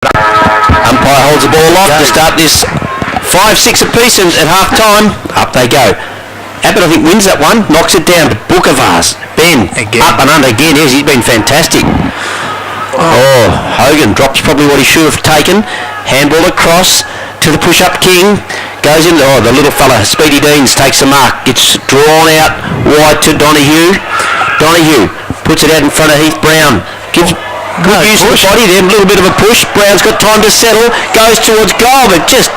Umpire holds the ball aloft to start this 5-6 apiece, and at half time, up they go. Abbott, I think, wins that one, knocks it down to Bookavars. Ben, again. Up and under again. Yes, he's been fantastic. Oh, Hogan drops probably what he should have taken. Handball across to the push-up king. Goes in. Oh, the little fella, Speedy Deans, takes the mark. Gets drawn out wide to Donahue. Donahue puts it out in front of Heath Brown. Gives good use of the body there. A little bit of a push. Brown's got time to settle. Goes towards goal, but just...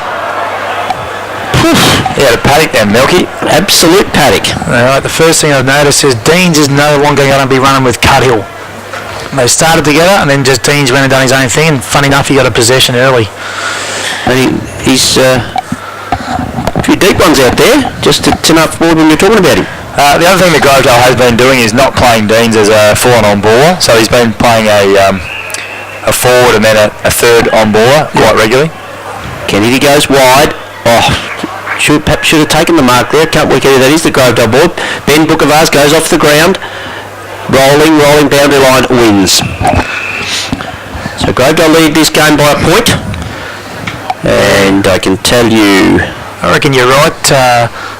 Yeah, a paddock there, Milky. Absolute paddock. Alright, the first thing I've noticed is Deans is no longer going to be running with Cuthill. They started together, and then just Deans went and done his own thing, and funny enough, he got a possession early. And he's a few deep ones out there, just to enough forward when you're talking about him. The other thing that Grovedale has been doing is not playing Deans as a full-on on-baller, so he's been playing a forward and then a third on-baller quite regularly. Kennedy goes wide. Oh, should have taken the mark there. Can't work out who that is, the Grovedale board. Ben Bookavars goes off the ground. Rolling, boundary line, wins. So Grovedale lead this game by a point. And I can tell you... I reckon you're right,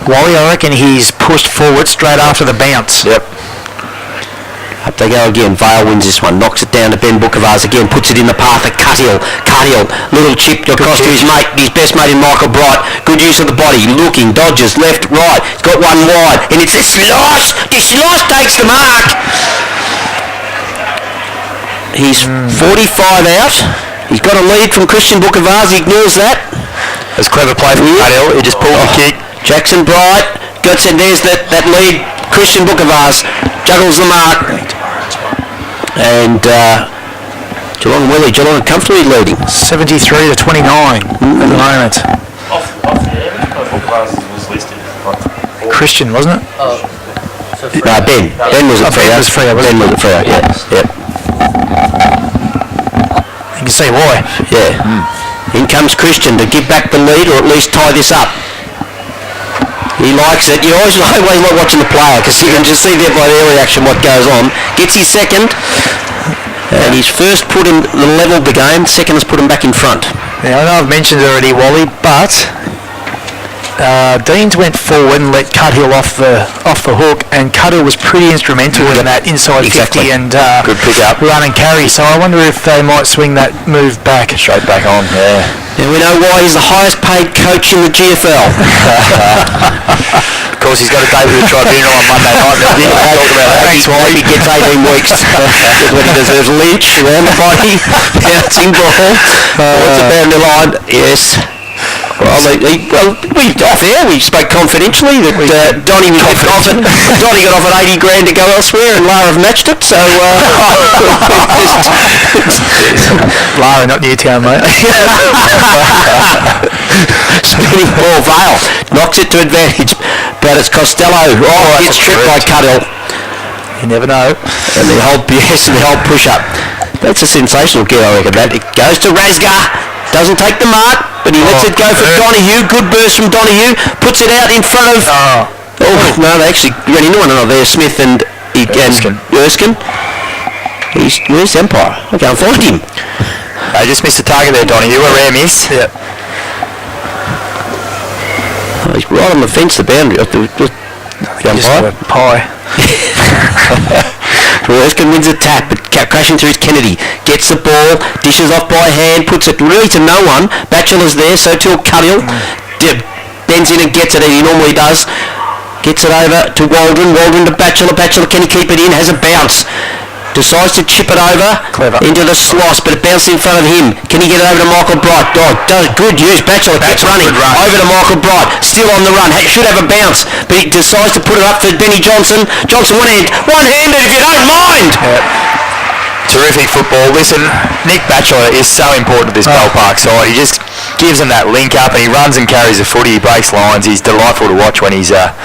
Wally. I reckon he's pushed forward straight after the bounce. Yep. Up they go again. Vale wins this one. Knocks it down to Ben Bookavars again. Puts it in the path of Cuthill. Cuthill. Little chip across to his mate. His best mate in Michael Bright. Good use of the body. Looking. Dodges. Left. Right. He's got one wide. And it's Slosh. Slosh takes the mark. He's 45 out. He's got a lead from Christian Bookavars. He ignores that. That's clever play from Cuthill. He just pulled the kick. Jackson Bright. Gets it. There's that lead. Christian Bookavars juggles the mark. And Geelong are comfortably leading. 73 to 29 at the moment. Off the air, Bookavars was listed. Christian, wasn't it? No, Ben. Ben was at Freo. Ben was at Freo, yeah. Yep. You can see why. Yeah. In comes Christian to give back the lead, or at least tie this up. He likes it. You always like watching the player, because you can just see there by their reaction what goes on. Gets his second, and his first put him leveled the game. Second has put him back in front. Yeah, I know I've mentioned it already, Wally, but Deans went forward and let Cuthill off the hook, and Cuthill was pretty instrumental in that inside 50 and good pick up, run and carry. So I wonder if they might swing that move back. Straight back on, yeah. And we know why he's the highest paid coach in the GFL. Of course, he's got a day with the tribunal on Monday night. Thanks, why he gets 18 weeks. That's what he deserves. Lynch around the body, bouncing ball. What's the boundary line? Yes. Well, we off air. We spoke confidentially that Donnie got offered 80 grand to go elsewhere, and Lara have matched it. So Lara, not Newtown, mate. Spinning ball, Vale knocks it to advantage, but it's Costello. Oh, gets tripped by Cuthill. You never know. And the whole push up. That's a sensational get, I reckon. That it goes to Rasgar. Doesn't take the mark, but he lets it go for Donahue. Good burst from Donahue. Puts it out in front of... Oh, no, they actually ran into one another there, Smith and Erskine. Where's the umpire? I can't find him. They just missed the target there, Donahue. A rare miss. Yep. Oh, he's right on the fence, the boundary. The umpire. Pie. Erskine wins a tap, but crashing through is Kennedy. Gets the ball, dishes off by hand, puts it really to no one. Batchelor's there, so too Cuthill. Bends in and gets it, as he normally does. Gets it over to Waldron. Waldron to Batchelor. Batchelor, can he keep it in? Has a bounce. Decides to chip it over into the Sloss, but it bounced in front of him. Can he get it over to Michael Bright? Oh, does good use. Batchelor keeps running over to Michael Bright. Still on the run. Should have a bounce, but he decides to put it up for Benny Johnson. Johnson one-handed if you don't mind. Yep. Terrific football. Listen, Nick Batchelor is so important to this ballpark side. He just gives them that link up, and he runs and carries the footy. He breaks lines. He's delightful to watch when he's up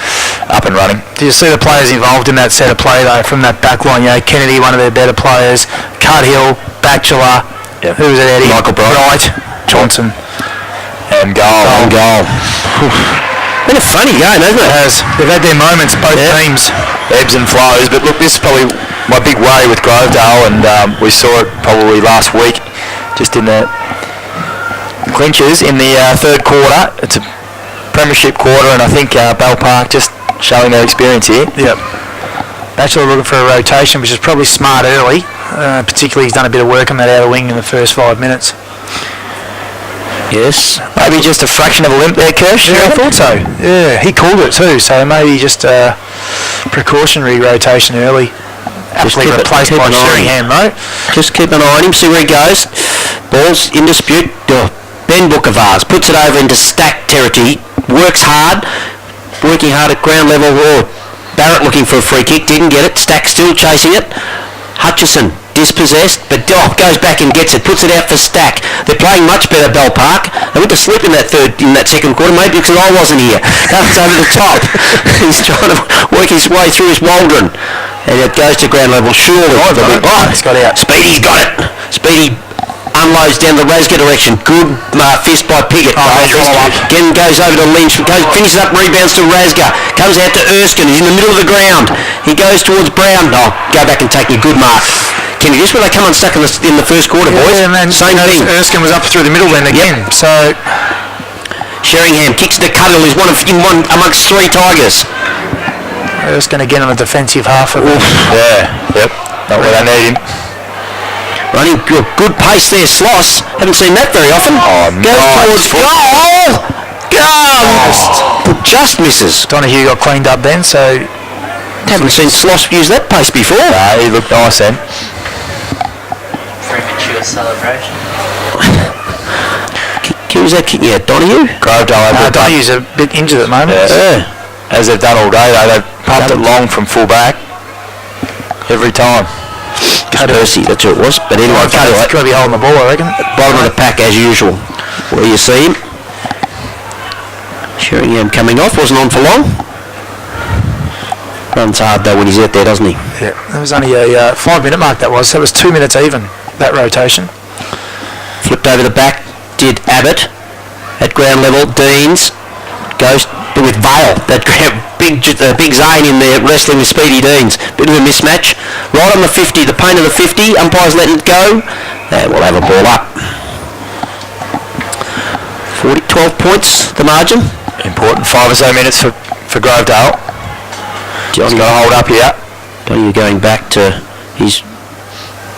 and running. Do you see the players involved in that set of play though from that back line? You know, Kennedy, one of their better players. Cuthill, Batchelor. Yep. Who was it, Eddie? Michael Bright. Johnson. And goal. Been a funny game, hasn't it? It has. They've had their moments, both teams. Ebbs and flows. But look, this is probably my big worry with Grovedale, and we saw it probably last week. just in the clinches in the third quarter. It's a premiership quarter, and I think Bell Park just showing their experience here. Yep. Actually looking for a rotation, which is probably smart early. Particularly, he's done a bit of work on that outer wing in the first 5 minutes. Yes. Maybe just a fraction of a limp there, Kirsch. Yeah, I thought so. Yeah, he called it too, so maybe just a precautionary rotation early. Aptly replaced by Sheringham, though. Just keep an eye on him, see where he goes. Ball's in dispute. Ben Bookavars puts it over into stack territory. Works hard. Working hard at ground level. Barrett looking for a free kick. Didn't get it. Stack still chasing it. Hutchison dispossessed, but goes back and gets it, puts it out for Stack. They're playing much better, Bell Park. They went to sleep in that second quarter, maybe because I wasn't here. Comes over the top. He's trying to work his way through his Waldron, and it goes to ground level. Surely, He's got out. Speedy's got it. Speedy unloads down the Rasga direction. Good fist by Piggott. Again goes over to Lynch. Finishes up, rebounds to Rasga. Comes out to Erskine. He's in the middle of the ground. He goes towards Brown. Go back and take a good mark. Can you just where they come unstuck in the first quarter, boys? Yeah, and then same thing. Erskine was up through the middle then again. Yep. So Sheringham kicks to Cuddle. He's one amongst three Tigers. Erskine again on the defensive half of it. Yeah. Yep. Not where they need him. Running good pace there, Sloss. Haven't seen that very often. Goes towards goal. Just misses. Donahue got cleaned up then, so Haven't seen Sloss use that pace before. He looked nice then. Premature celebration. Who was that kicking out? Donahue? Grovedale. Donahue's a bit injured at the moment. Yeah. As they've done all day, though, they've pumped it long from full back every time. Percy, that's who it was. But anyway, He's got to be holding the ball, I reckon. Bottom of the pack as usual. Where you see him. Sheringham coming off, wasn't on for long. Runs hard though when he's out there, doesn't he? Yeah, that was only a 5 minute mark that was, so it was 2 minutes even, that rotation. Flipped over the back, did Abbott. At ground level, Deans goes with Vale. That big Zane in there wrestling with Speedy Deans. Bit of a mismatch. Right on the 50, the paint of the 50. Umpire's letting it go. And we'll have a ball up. 12 points, the margin. Important 5 or so minutes for Grovedale. John's got to hold up here. Johnny going back to his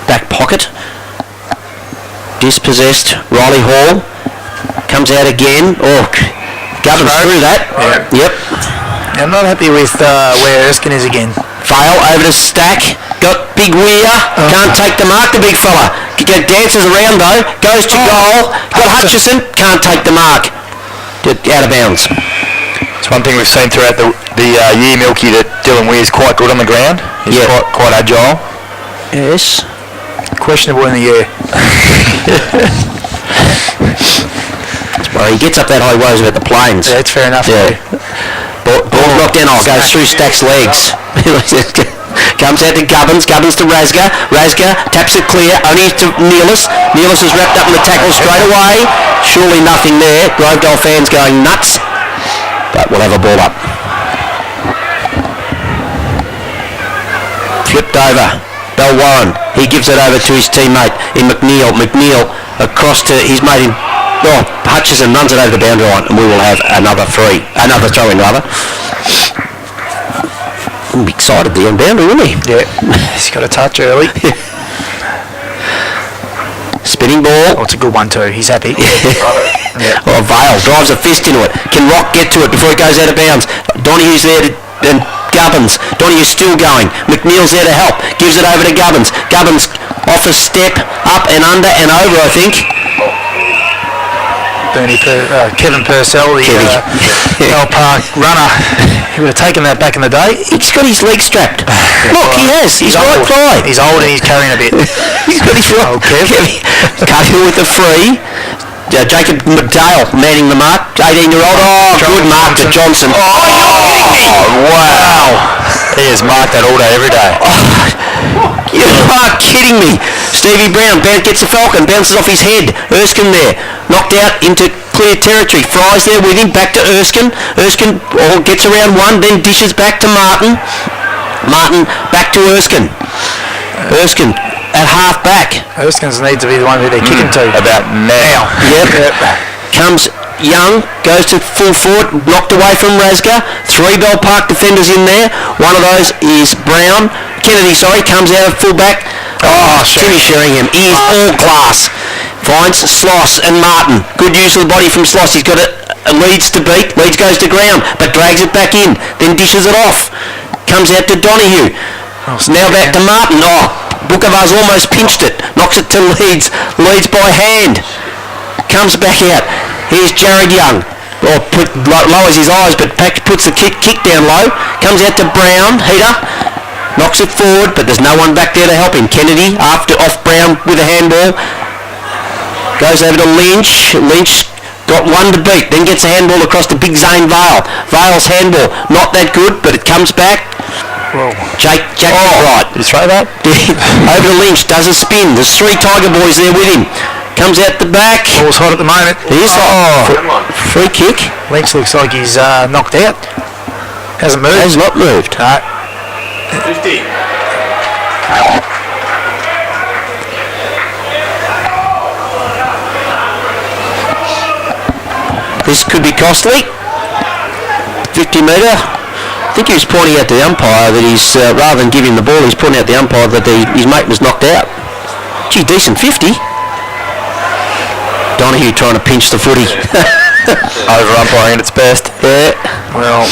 back pocket. Dispossessed. Riley Hall comes out again. Gubbins through that. Yeah. Yep. I'm not happy with where Erskine is again. Fail over to Stack. Got Big Weir. Can't take the mark, the big fella. Dances around though. Goes to goal. Got Hutchison. Can't take the mark. Out of bounds. It's one thing we've seen throughout the year, Milky, that Dylan Weir's quite good on the ground. He's quite agile. Yes. Questionable in the air. Well, he gets up that high, worries about the planes. Yeah, it's fair enough. Yeah. Ball knocked down. Goes through Stack's legs. Comes out to Gubbins. Gubbins to Rasga. Rasga taps it clear. Only to Neelis. Neelis is wrapped up in the tackle straight away. Surely nothing there. Grovedale fans going nuts. But we'll have a ball up. Flipped over. Bell Warren. He gives it over to his teammate in McNeil. McNeil across to his mate in... Hutchison runs it over the boundary line, and we will have another throw-in rather. He'll be excited the end boundary, won't he? Yeah, he's got a touch early. Spinning ball. It's a good one too, he's happy. Vale drives a fist into it. Can Rock get to it before it goes out of bounds? Donahue's there and Gubbins. Donahue's still going. McNeil's there to help. Gives it over to Gubbins. Gubbins off a step, up and under and over, I think. Kevin Purcell, the Bell Park runner. He would have taken that back in the day. He's got his leg strapped. Look, he has. He's right thigh. He's old and he's carrying a bit. He's got his right. Cahill with the free. Jacob McDale manning the mark. 18-year-old. Good mark to Johnson. Wow. He has marked that all day, every day. You are kidding me. Stevie Brown gets the Falcon, bounces off his head. Erskine there, knocked out into clear territory. Fries there with him, back to Erskine. Erskine gets around one, then dishes back to Martin. Martin back to Erskine. Erskine at half back. Erskine's need to be the one who they're kicking to. About now. Yep. Comes Young, goes to full forward, blocked away from Rasga. 3 Bell Park defenders in there. One of those is Kennedy, comes out of full back. Timmy Sheringham. He is all class. Finds Sloss and Martin. Good use of the body from Sloss. He's got a Leeds to beat. Leeds goes to ground, but drags it back in. Then dishes it off. Comes out to Donahue. Now back to Martin. Bukavar's almost pinched it. Knocks it to Leeds. Leeds by hand. Comes back out. Here's Jared Young. Lowers his eyes, but puts the kick down low. Comes out to Brown. Heater. Knocks it forward, but there's no one back there to help him. Kennedy off Brown with a handball. Goes over to Lynch. Lynch got one to beat. Then gets a handball across to Big Zane Vale. Vale's handball. Not that good, but it comes back. Jack right. Did you throw that? Over to Lynch. Does a spin. There's 3 Tiger boys there with him. Comes out the back. Ball's hot at the moment. He is hot. Free kick. Lynch looks like he's knocked out. Hasn't moved. Has not moved. 50. This could be costly. 50 metre. I think he was pointing out to the umpire that he's, rather than giving the ball, he's pointing out the umpire that his mate was knocked out. Gee, decent 50. Donahue trying to pinch the footy. Over umpiring at its best. Yeah. Well,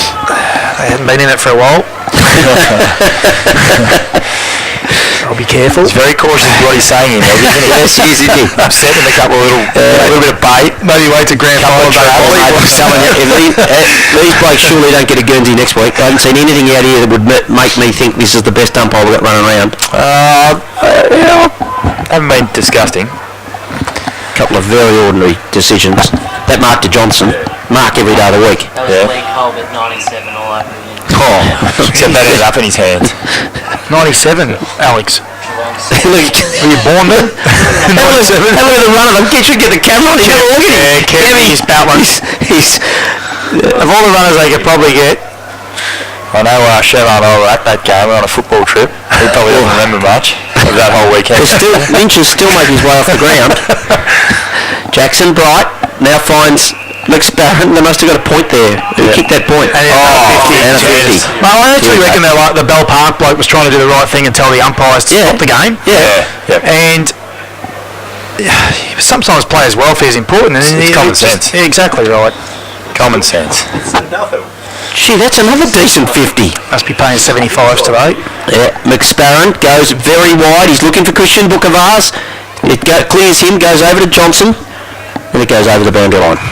they haven't been in it for a while. I'll be careful. He's very cautious of what he's saying. Yes, he is, isn't he? Upset in a couple of a little bit of bait. Maybe wait to grand final. These blokes surely don't get a Guernsey next week. I haven't seen anything out here that would make me think this is the best umpire we've got running around. Haven't been disgusting. Couple of very ordinary decisions. That Mark to Johnson. Mark every day of the week. That was Lee Colbert 97 all over again. Except that ended up in his hands. 97, Alex. Were you born then? Have a look at the run of them. Should get the camera on him. Have a look at him. Kevin's about one. He's of all the runners they could probably get. I know Chevron and I were at that game. We were on a football trip. He probably doesn't remember much of that whole weekend. Lynch is still making his way off the ground. Jackson Bright now finds McSparron. They must have got a point there. Who kicked that point? And a 50. Well, I actually reckon they're like the Bell Park bloke was trying to do the right thing and tell the umpires to stop the game. Yeah. And sometimes players' welfare is important. And it's common sense. Yeah, exactly right. Common sense. Gee, that's another decent 50. Must be paying 75s today. Yeah, McSparron goes very wide. He's looking for Christian Bukavars. It clears him, goes over to Johnson, and it goes over the boundary line.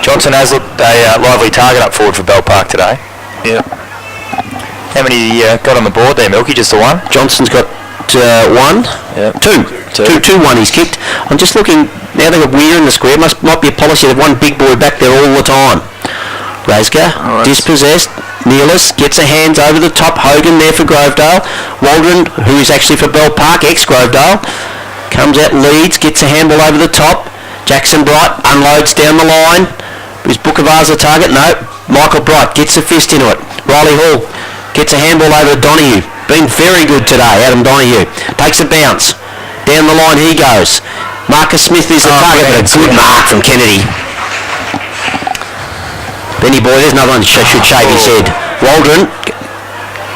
Johnson has looked a lively target up forward for Bell Park today. Yeah. How many got on the board there, Milky? Just the one? Johnson's got one. Yeah. Two. 2-1 he's kicked. I'm just looking, now they've got Weir in the square. Might be a policy to have one big boy back there all the time. Rasga, dispossessed. Neelis gets a hands over the top. Hogan there for Grovedale. Waldron, who is actually for Bell Park, ex-Grovedale, comes out Leeds, gets a handball over the top. Jackson Bright unloads down the line. Is Bukavars the target? No. Michael Bright gets a fist into it. Riley Hall gets a handball over to Donahue. Been very good today, Adam Donahue. Takes a bounce. Down the line he goes. Marcus Smith is the target, but a good mark from Kennedy. Benny boy, there's another one should shave his head. Waldron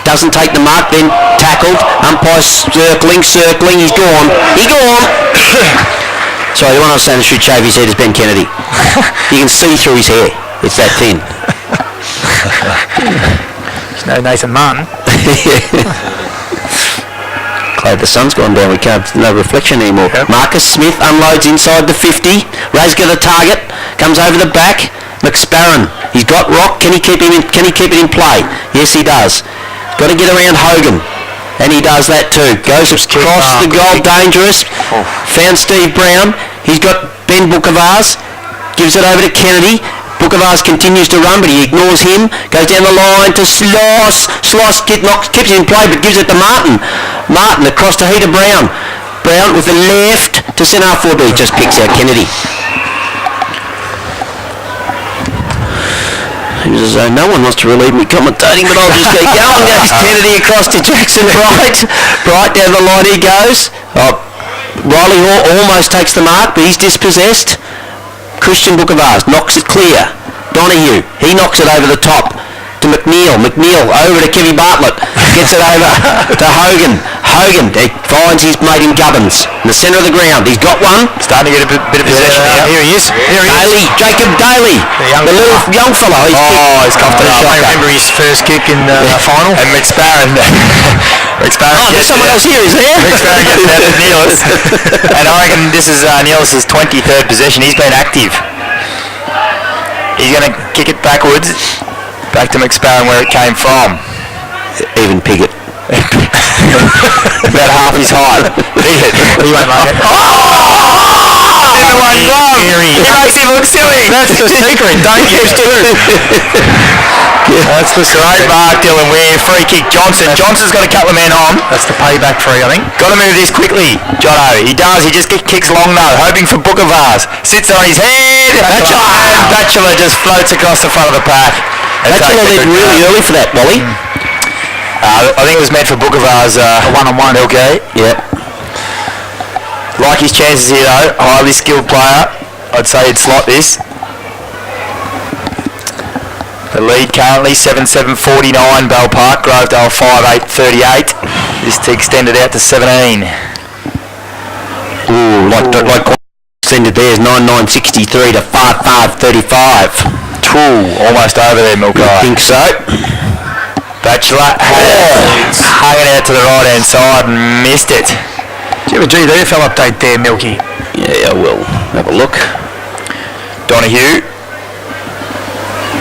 doesn't take the mark, then tackled. Umpire circling, he's gone. Sorry, the one I was saying that should shave his head is Ben Kennedy. You can see through his hair. It's that thin. There's no Nathan Martin. Glad the sun's gone down. We can't, no reflection anymore. Yep. Marcus Smith unloads inside the 50. Rasga the target. Comes over the back. McSparron. He's got rock. Can he keep it in play? Yes, he does. Got to get around Hogan. And he does that too. Goes across the goal, dangerous. Found Steve Brown. He's got Ben Bukavars. Gives it over to Kennedy. Bukavars continues to run, but he ignores him. Goes down the line to Sloss. Sloss keeps it in play, but gives it to Martin. Martin across to Heater Brown. Brown with the left to centre forward. He just picks out Kennedy. He was as though no one wants to relieve me commentating, but I'll just keep going. Goes Kennedy across to Jackson Bright. Bright down the line he goes. Riley Hall almost takes the mark, but he's dispossessed. Christian Bookavars knocks it clear. Donahue, he knocks it over the top to McNeil. McNeil over to Kevy Bartlett. Gets it over to Hogan. Hogan finds his mate in Gubbins in the centre of the ground. He's got one. Starting to get a bit of possession now. Here he is. Daly, Jacob Daly, the little young fellow. He's coughed it up. I remember his first kick in the final. And McSparron. There's someone else here, is there? McSparron gets that to Neelis. And I reckon this is Neelis' 23rd possession. He's been active. He's going to kick it backwards. Back to McSparron where it came from. Even Piggott. About half his height. Piggott. He won't make it. In the one glove. He makes him look silly. That's the secret. Don't use two. That's the great mark, Dylan Weir. Free kick, Johnson. Johnson's got a couple of men on. That's the payback free, I think. Got to move this quickly, Jono. He does. He just kicks long though, hoping for Bookavars. Sits on his head. Batchelor just floats across the front of the pack. Batchelor led really early for that, Wally. I think it was meant for Bookavars. A one-on-one. Okay. Yep. Like his chances here though. Highly skilled player. I'd say he'd slot this. The lead currently 7-7-49 Bell Park. Grovedale 5-8-38. This to extend it out to 17. Ooh, like extended there is 9-9-63 to 5-5-35. Almost over there, Milky. I think so. Batchelor has hung it out to the right hand side and missed it. Do you have a GDFL update there, Milky? Yeah, I will. Have a look. Donahue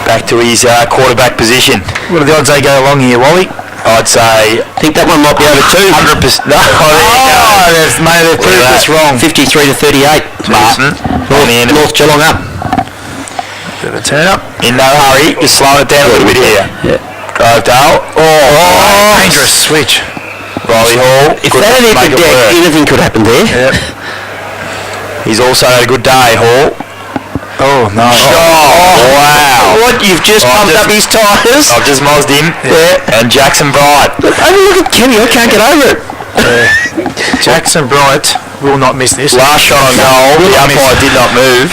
back to his quarterback position. What are the odds they go along here, Wally? I'd say. I think that one might be over 100%. No, They've proved this wrong. 53 to 38. Martin on the end. North Geelong up. Bit of a turn up. In no hurry, just slowing it down a little bit here. Yeah. Grovedale. Dangerous switch. Riley Hall. If that had hit the deck, anything could happen there. Yep. He's also had a good day, Hall. Oh, no. Wow. What? You've just pumped up his tyres? I've just mozzed him. Yeah. And Jackson Bright. Look at Kenny, I can't get over it. Jackson Bright will not miss this. Last shot on goal. The umpire did not move.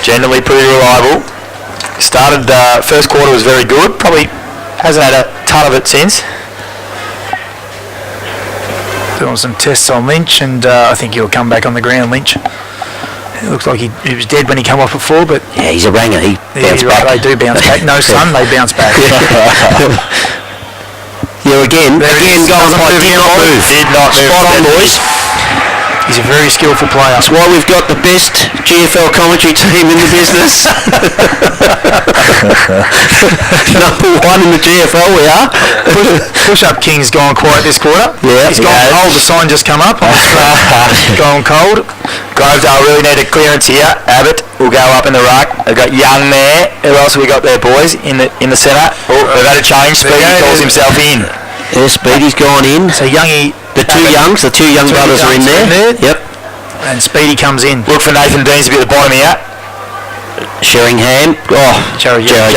Generally pretty reliable. Started, first quarter was very good. Probably hasn't had a ton of it since. Doing some tests on Lynch, and I think he'll come back on the ground, Lynch. It looks like he was dead when he came off before, but... Yeah, he's a ranger. He bounced back. Right, they do bounce back. No sun, they bounce back. Yeah, again, goals umpire did not move. Did not move. Spot on, boys. He's a very skillful player. That's why we've got the best GFL commentary team in the business. Number one in the GFL, we are. Push-up King's gone quiet this quarter. Yeah. He's gone cold. The sign just come up. Gone cold. Grovedale really need a clearance here. Abbott will go up in the ruck. They've got Young there. Who else have we got there, boys? In the centre. Oh, they've had a change. Speedy calls himself in. Yeah, Speedy's gone in. So Youngie... The two young brothers are in there. Yep. And Speedy comes in. Look for Nathan Deansby at the bottom here. Sheringham. Oh, Jared Young.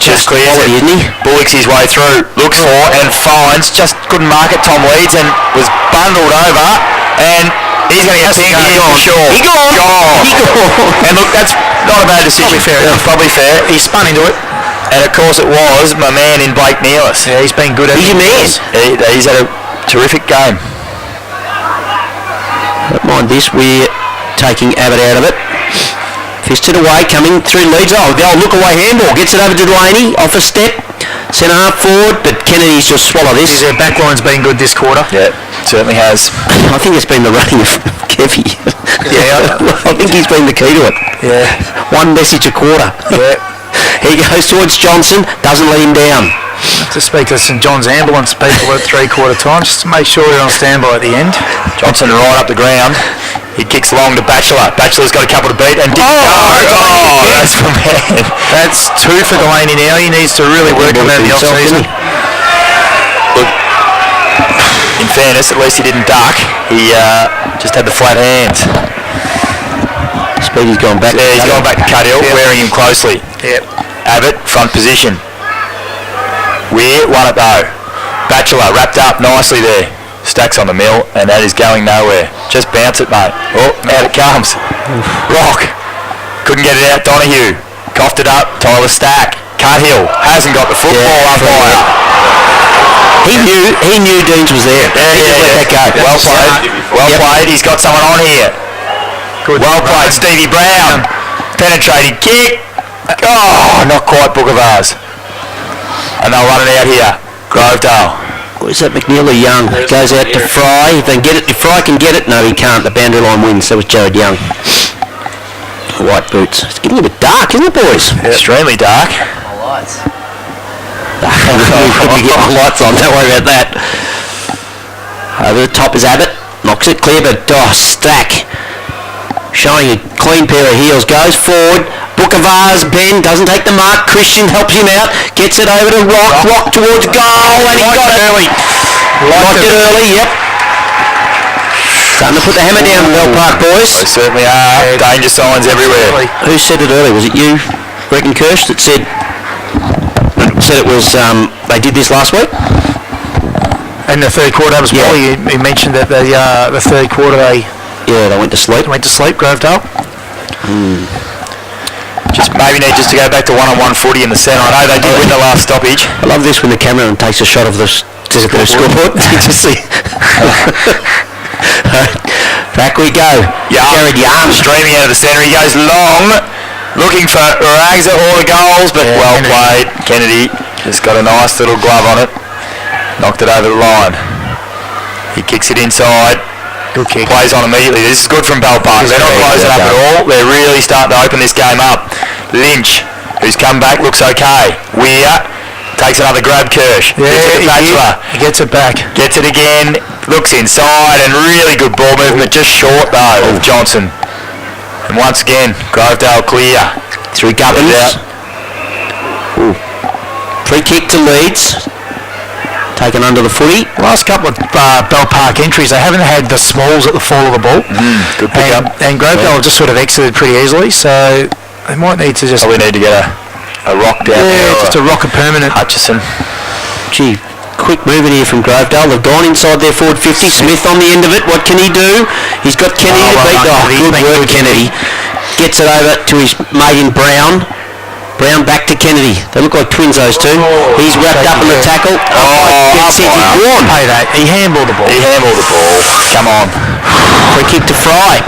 Just clears it. Isn't he? Bullocks his way through. Looks for and finds. Just couldn't mark it. Tom Leeds and was bundled over. And he's going to get pinged here for sure. He gone. And look, that's not a bad decision. Probably fair. He spun into it. And of course it was my man in Blake Neelis. Yeah, he's been good at it. He's your man. He's had a terrific game. Don't mind this, we're taking Abbott out of it. Fisted away, coming through Leeds. Oh, look away handball. Gets it over to Delaney, off a step. Centre half forward, but Kennedy's just swallow this. Their backline's been good this quarter. Yeah, certainly has. I think it's been the running of Kevy. Yeah. I think he's been the key to it. Yeah. One message a quarter. Yeah. He goes towards Johnson, doesn't let him down. To speak to St John's ambulance people at three-quarter time, just to make sure they're on standby at the end. Johnson right up the ground. He kicks long to Batchelor. Batchelor's got a couple to beat and that's for man. That's two for Delaney now. He needs to really work on that in the off-season. Look, in fairness, at least he didn't duck. He just had the flat hands. Speedy's gone back. Yeah, he's gone back to Cuthill, wearing him closely. Yep. Abbott, front position. Weir, one at though. Batchelor, wrapped up nicely there. Stacks on the mill, and that is going nowhere. Just bounce it, mate. Oh, out it comes. Rock. Couldn't get it out, Donahue. Coughed it up, Tyler Stack. Cuthill hasn't got the football up higher. He knew Deans was there. He just let that go. Well played. Well played. He's got someone on here. Good. Well played, Stevie Brown. Penetrating kick. Oh, not quite Book of Ours. And they'll run it out here. Grovedale. What is that, McNeil or Young? Goes out to Fry. If they can get it, if Fry can get it, no, he can't. The boundary line wins. That was Jared Young. White boots. It's getting a bit dark, isn't it, boys? Extremely dark. The lights. We get my lights on, don't worry about that. Over the top is Abbott, knocks it clear, but Stack showing a clean pair of heels, goes forward. Book of Ours, Ben doesn't take the mark. Christian helps him out, gets it over to Rock towards goal, and he got it early. Locked it early, yep. Time to put the hammer down, Bell Park boys. They certainly are. Danger signs everywhere. Who said it early? Was it you, reckon, Kirsch, that said it was they did this last week? In the third quarter as well, you mentioned that the third quarter they went to sleep. Grovedale. Just maybe need just to go back to one-on-one footy in the centre. I know they did win the last stoppage. I love this when the cameraman takes a shot of the scoreboard. You see. Back we go. Jared Young streaming out of the centre. He goes long, looking for rags at all the goals, but well played. Kennedy just got a nice little glove on it. Knocked it over the line. He kicks it inside. Good kick. Plays on immediately. This is good from Bell Park. They're not closing up at all. They're really starting to open this game up. Lynch, who's come back, looks okay. Weir takes another grab. Kirsch. He gets it back. Gets it again. Looks inside and really good ball movement. Just short though of Johnson. And once again, Grovedale clear. Through Gubbins. Free kick to Leeds. Taken under the footy. Last couple of Bell Park entries, they haven't had the smalls at the fall of the ball. Good pick up. And Grovedale just sort of exited pretty easily, so they might need to just... Probably need to get a rock down there. Yeah, just a rock, a permanent. Hutchison. Gee, quick moving here from Grovedale. They've gone inside their forward 50. Smith on the end of it. What can he do? He's got Kennedy to beat. Good work, Kennedy. Gets it over to his mate in Brown. Brown back to Kennedy. They look like twins, those two. He's wrapped up in the tackle. Gets it. He won. Hey, that. He handballed the ball. Come on. Free kick to Fry.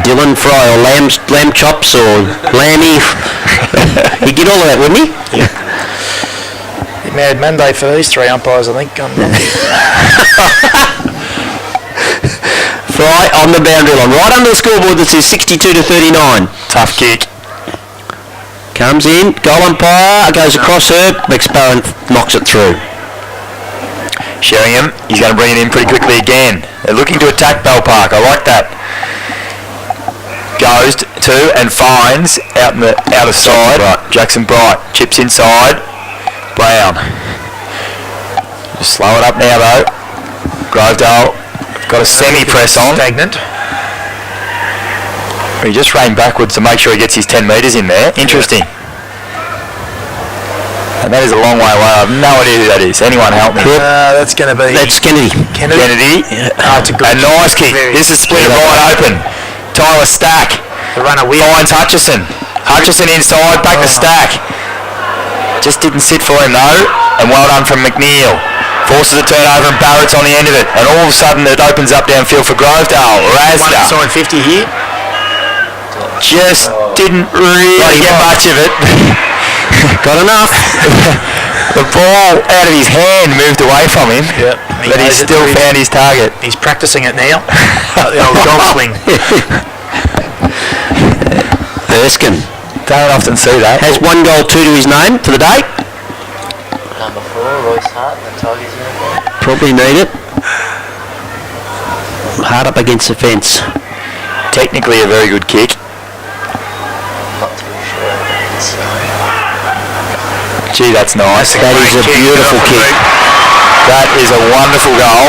Dylan Fry, or lamb chops, or lammy. He'd get all of that, wouldn't he? Yeah. Mad Monday for these three umpires, I think. Fry on the boundary line, right under the scoreboard that says 62-39. Tough kick. Comes in, goal umpire, goes across her, McSparrow knocks it through. Sheringham, he's going to bring it in pretty quickly again. They're looking to attack Bell Park, I like that. Goes to and finds out in the outer side. Jackson Bright chips inside. Brown. Just slow it up now though. Grovedale got a semi-press on. Stagnant. He just ran backwards to make sure he gets his 10 metres in there. Interesting. And that is a long way away. I have no idea who that is. Anyone help me? That's going to be... That's Kennedy. Kennedy. It's a good nice kick. This is split right open. Tyler Stack. The runner finds Hutchison. Hutchison inside, back to Stack. Just didn't sit for him though. And well done from McNeil. Forces a turnover and Barrett's on the end of it. And all of a sudden it opens up downfield for Grovedale. Razda. Inside 50 here. Just didn't really get much of it. Got enough. The ball out of his hand moved away from him. Yep. But he still found his target. He's practicing it now. The old golf swing. Erskine. Don't often see that. Has 1 goal, 2 to his name for the day. Number 4, Royce Hart, the Tigers uniform. Probably need it. Hard up against the fence. Technically a very good kick. Not too sure. Gee, that's nice. That is a beautiful kick. That is a wonderful goal.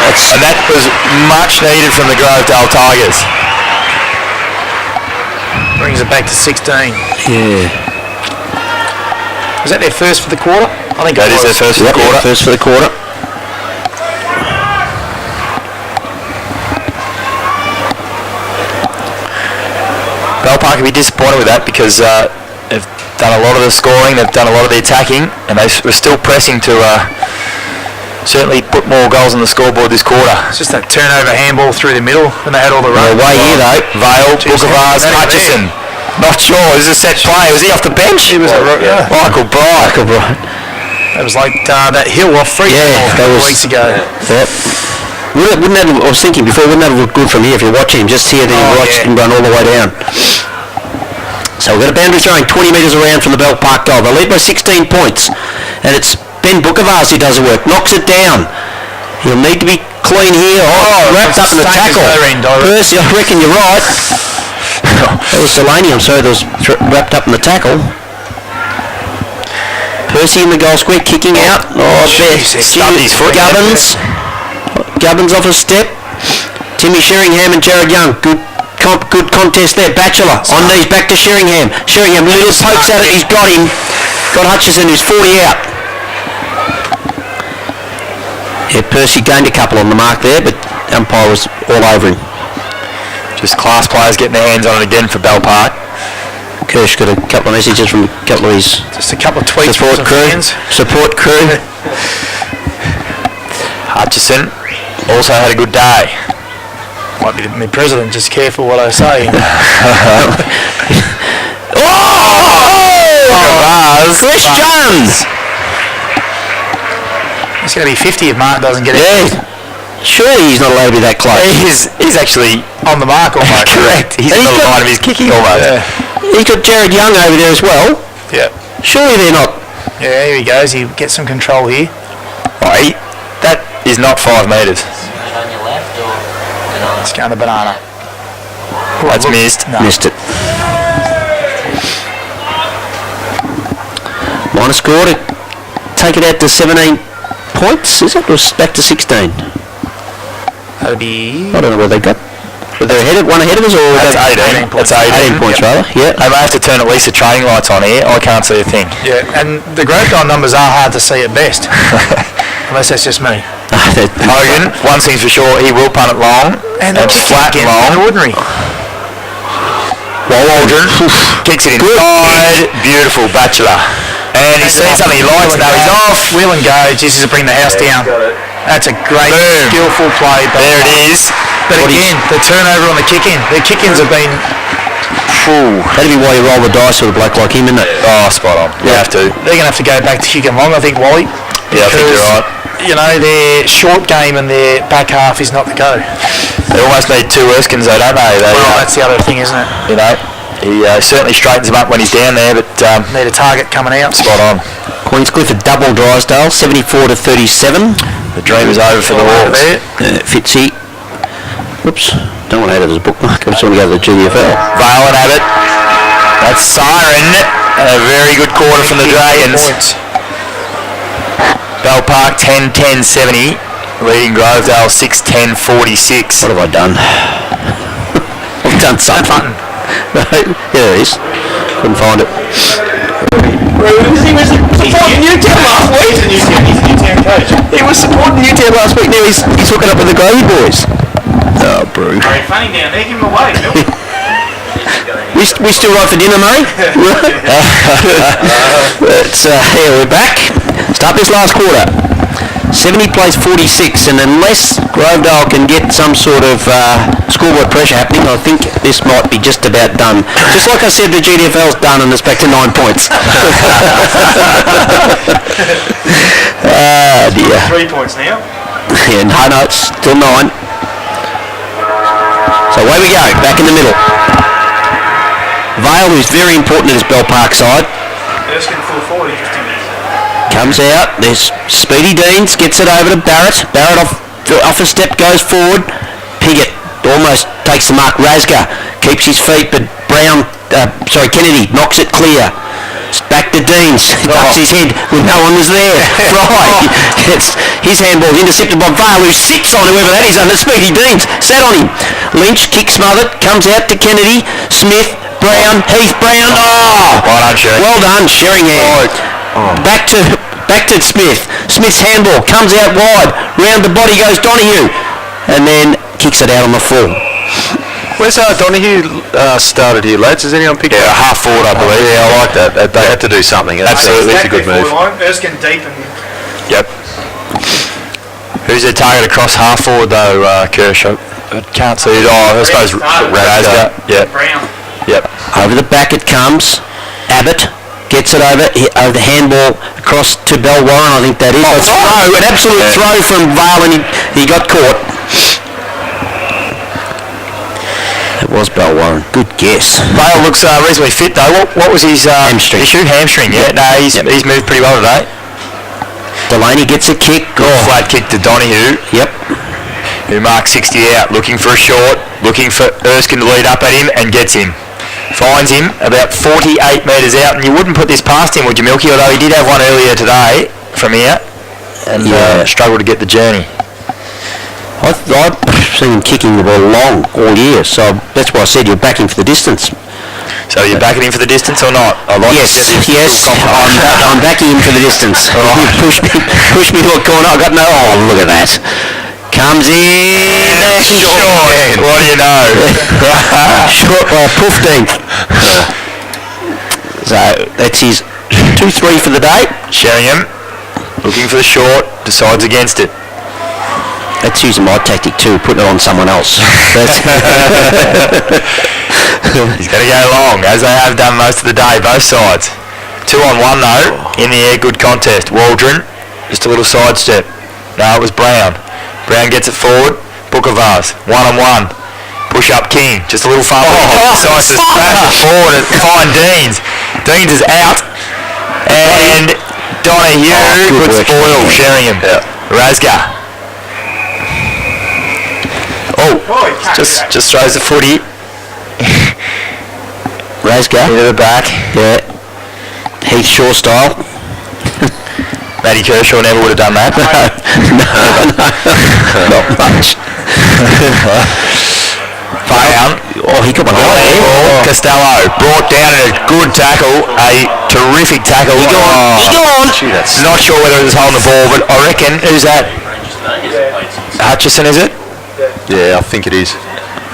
And that was much needed from the Grovedale Tigers. Brings it back to 16. Yeah. Was that their first for the quarter? I think That is their first for the quarter. First for the quarter. Bell Park will be disappointed with that because they've done a lot of the scoring, they've done a lot of the attacking, and they were still pressing to certainly put more goals on the scoreboard this quarter. It's just that turnover handball through the middle when they had all the Well, runs. way here though. Vale, Jeez, Bookavars, not Hutchison. Not sure. Is this a set play? Was he off the bench? He was Michael Bryant. Michael Bryant. It was like that hill off Freetown Yeah, a that couple was- weeks ago. Yep. Wouldn't that, I was thinking before, wouldn't that look good from here if you're watching him? Just here, then you watch him run all the way down. So we've got a boundary throwing 20 metres around from the Bell Park goal. They lead by 16 points. And it's Ben Bookavars who does the work. Knocks it down. He'll need to be clean here. Wrapped up in the tackle. Percy, I reckon you're right. That was Delaney, I'm sorry, that was wrapped up in the tackle. Percy in the goal square, kicking out. stubbed his foot. Gubbins off a step. Timmy Sheringham and Jared Young. Good contest there. Batchelor on knees, back to Sheringham. Sheringham, little pokes at it, he's got him. Got Hutchison, who's 40 out. Yeah, Percy gained a couple on the mark there, but umpire was all over him. Just class players getting their hands on it again for Bell Park. Kirsch got a couple of messages from a couple of his Just a couple of tweets support from crew. fans. Support crew. Hutchison also had a good day. Might be my president, just careful what I say. Chris Jones! It's going to be 50 if Mark doesn't get it. Yeah. Surely he's not allowed to be that close. He's actually On the mark almost. correct. He's And on he's the got- line of his kicking almost. He's got Jared Young over there as well. Yeah. Surely they're not. Yeah, here he goes. He gets some control here. That is not 5 metres. On your left or banana? It's going to banana. That's missed. No. Missed it. Minor score to take it out to 17 points, is it? Or back to 16? That'll be... I don't know where they got. Were they one ahead of us, or That's they- 18. That's 18 points rather. Yeah. They may have to turn at least the training lights on here. I can't see a thing. Yeah, and the Grovedale numbers are hard to see at best. Unless that's just me. Hogan, one thing's for sure, he will punt it long and flat and long. Ordinary. Waldron kicks it inside. Beautiful, Batchelor. And he's seen something he likes, now he's off. Wheel and go, just to bring the house down. That's a great, Boom. skillful play. There it is. But again, the turnover on the kick-in. The kick-ins have been... That'd be why you roll the dice with a bloke like him, isn't it? Oh, spot on. You have to. They're going to have to go back to kicking long, I think, Wally. Yeah, I think you're right. You know, their short game and their back half is not the go. They almost need 2 Erskines though, don't they? Well, that's the other thing, isn't it? You know, he certainly straightens them up when he's down there, but Need a target coming out. spot on. Queenscliff a double Drysdale, 74 to 37. The dream is over for the Over Hawks. there. Fitzy. Whoops. Don't want to add it as a bookmark. I just want to go to the GFL. Vale and Abbott. That's Siren. And a very good quarter from the Dragons. Points. Bell Park 10-10-70. Leading Grovedale 6-10-46. What have I done? I've done something. No, here it is. Couldn't find it. He was supporting Newtown last week. He's a Newtown coach. He was supporting Newtown last week. Now he's hooking up with the Gravy boys. Oh, brew. Very funny down there. Give him away, Bill. We still right for dinner, mate? But, here we're back. Start this last quarter. 70 plays 46, and unless Grovedale can get some sort of scoreboard pressure happening, I think this might be just about done. Just like I said, the GDFL's done, and it's back to 9 points. Ah, dear. 3 points now. Yeah, no, it's still 9. So away we go, back in the middle. Vale, who's very important in his Bell Park side, Erskine full forward, interesting. comes out. There's Speedy Deans, gets it over to Barrett. Barrett off a step, goes forward. Piggott almost takes the mark. Rasga keeps his feet, but Kennedy knocks it clear. It's back to Deans. Ducks his head when no one was there. Right. It's his handball intercepted by Vale, who sits on whoever that is under. Speedy Deans sat on him. Lynch kick smothered, comes out to Kennedy. Smith Brown, Heath Brown. Oh! Well done, Sheringham. Well done, Sheringham. Back to Smith. Smith's handball comes out wide. Round the body goes Donahue. And then kicks it out on the full. Where's Donahue started here, lads? Has anyone picked Yeah, up? half forward, I believe. Yeah, I like that. They had to do something. Absolutely. It's a good move. Erskine deep and Yep. Who's their target across half forward though, Kershaw? I can't see it. Oh, I suppose Razga. Yep. Brown. Yep. Over the back it comes. Abbott gets it over the handball across to Bell Warren, I think that is. Throw, an absolute throw from Vale, and he got caught. It was Bell Warren. Good guess. Vale looks reasonably fit though. What was his Hamstring. issue? Hamstring. Yeah. No, he's moved pretty well today. Delaney gets a kick. Good flat kick to Donahue, Yep. who marks 60 out, looking for a short, looking for Erskine to lead up at him, and gets him. Finds him about 48 metres out, and you wouldn't put this past him, would you, Milky? Although he did have one earlier today from here, and struggled to get the journey. I've seen him kicking the ball long all year, so that's why I said you're backing for the distance. So you're backing him for the distance or not? Yes, I'm backing him for the distance. Push me to a corner. I got no. Oh, look at that. Comes in. Short. What do you know? Short by 15th. So that's his 2-3 for the day. Sheringham, looking for the short, decides against it. That's using my tactic too, putting it on someone else. He's going to go long, as they have done most of the day, both sides. 2-on-1 though, in the air, good contest. Waldron, just a little sidestep. No, it was Brown. Brown gets it forward. Bookavars, 1-on-1. Push up King, just a little fun. Decides to smash it forward and find Deans. Deans is out. And Donahue, good spoil, Sheringham. Razga. Just throws the footy. Razga. Into the back. Yeah. Heath Shaw style. Matty Kershaw never would have done that. Not much. Brown. Oh, he got one right there. Costello brought down in a good tackle, a terrific tackle. He gone. Gee, that's Not sure whether it was holding the ball, but I reckon, who's that? Hutchison, is it? yeah, I think it is.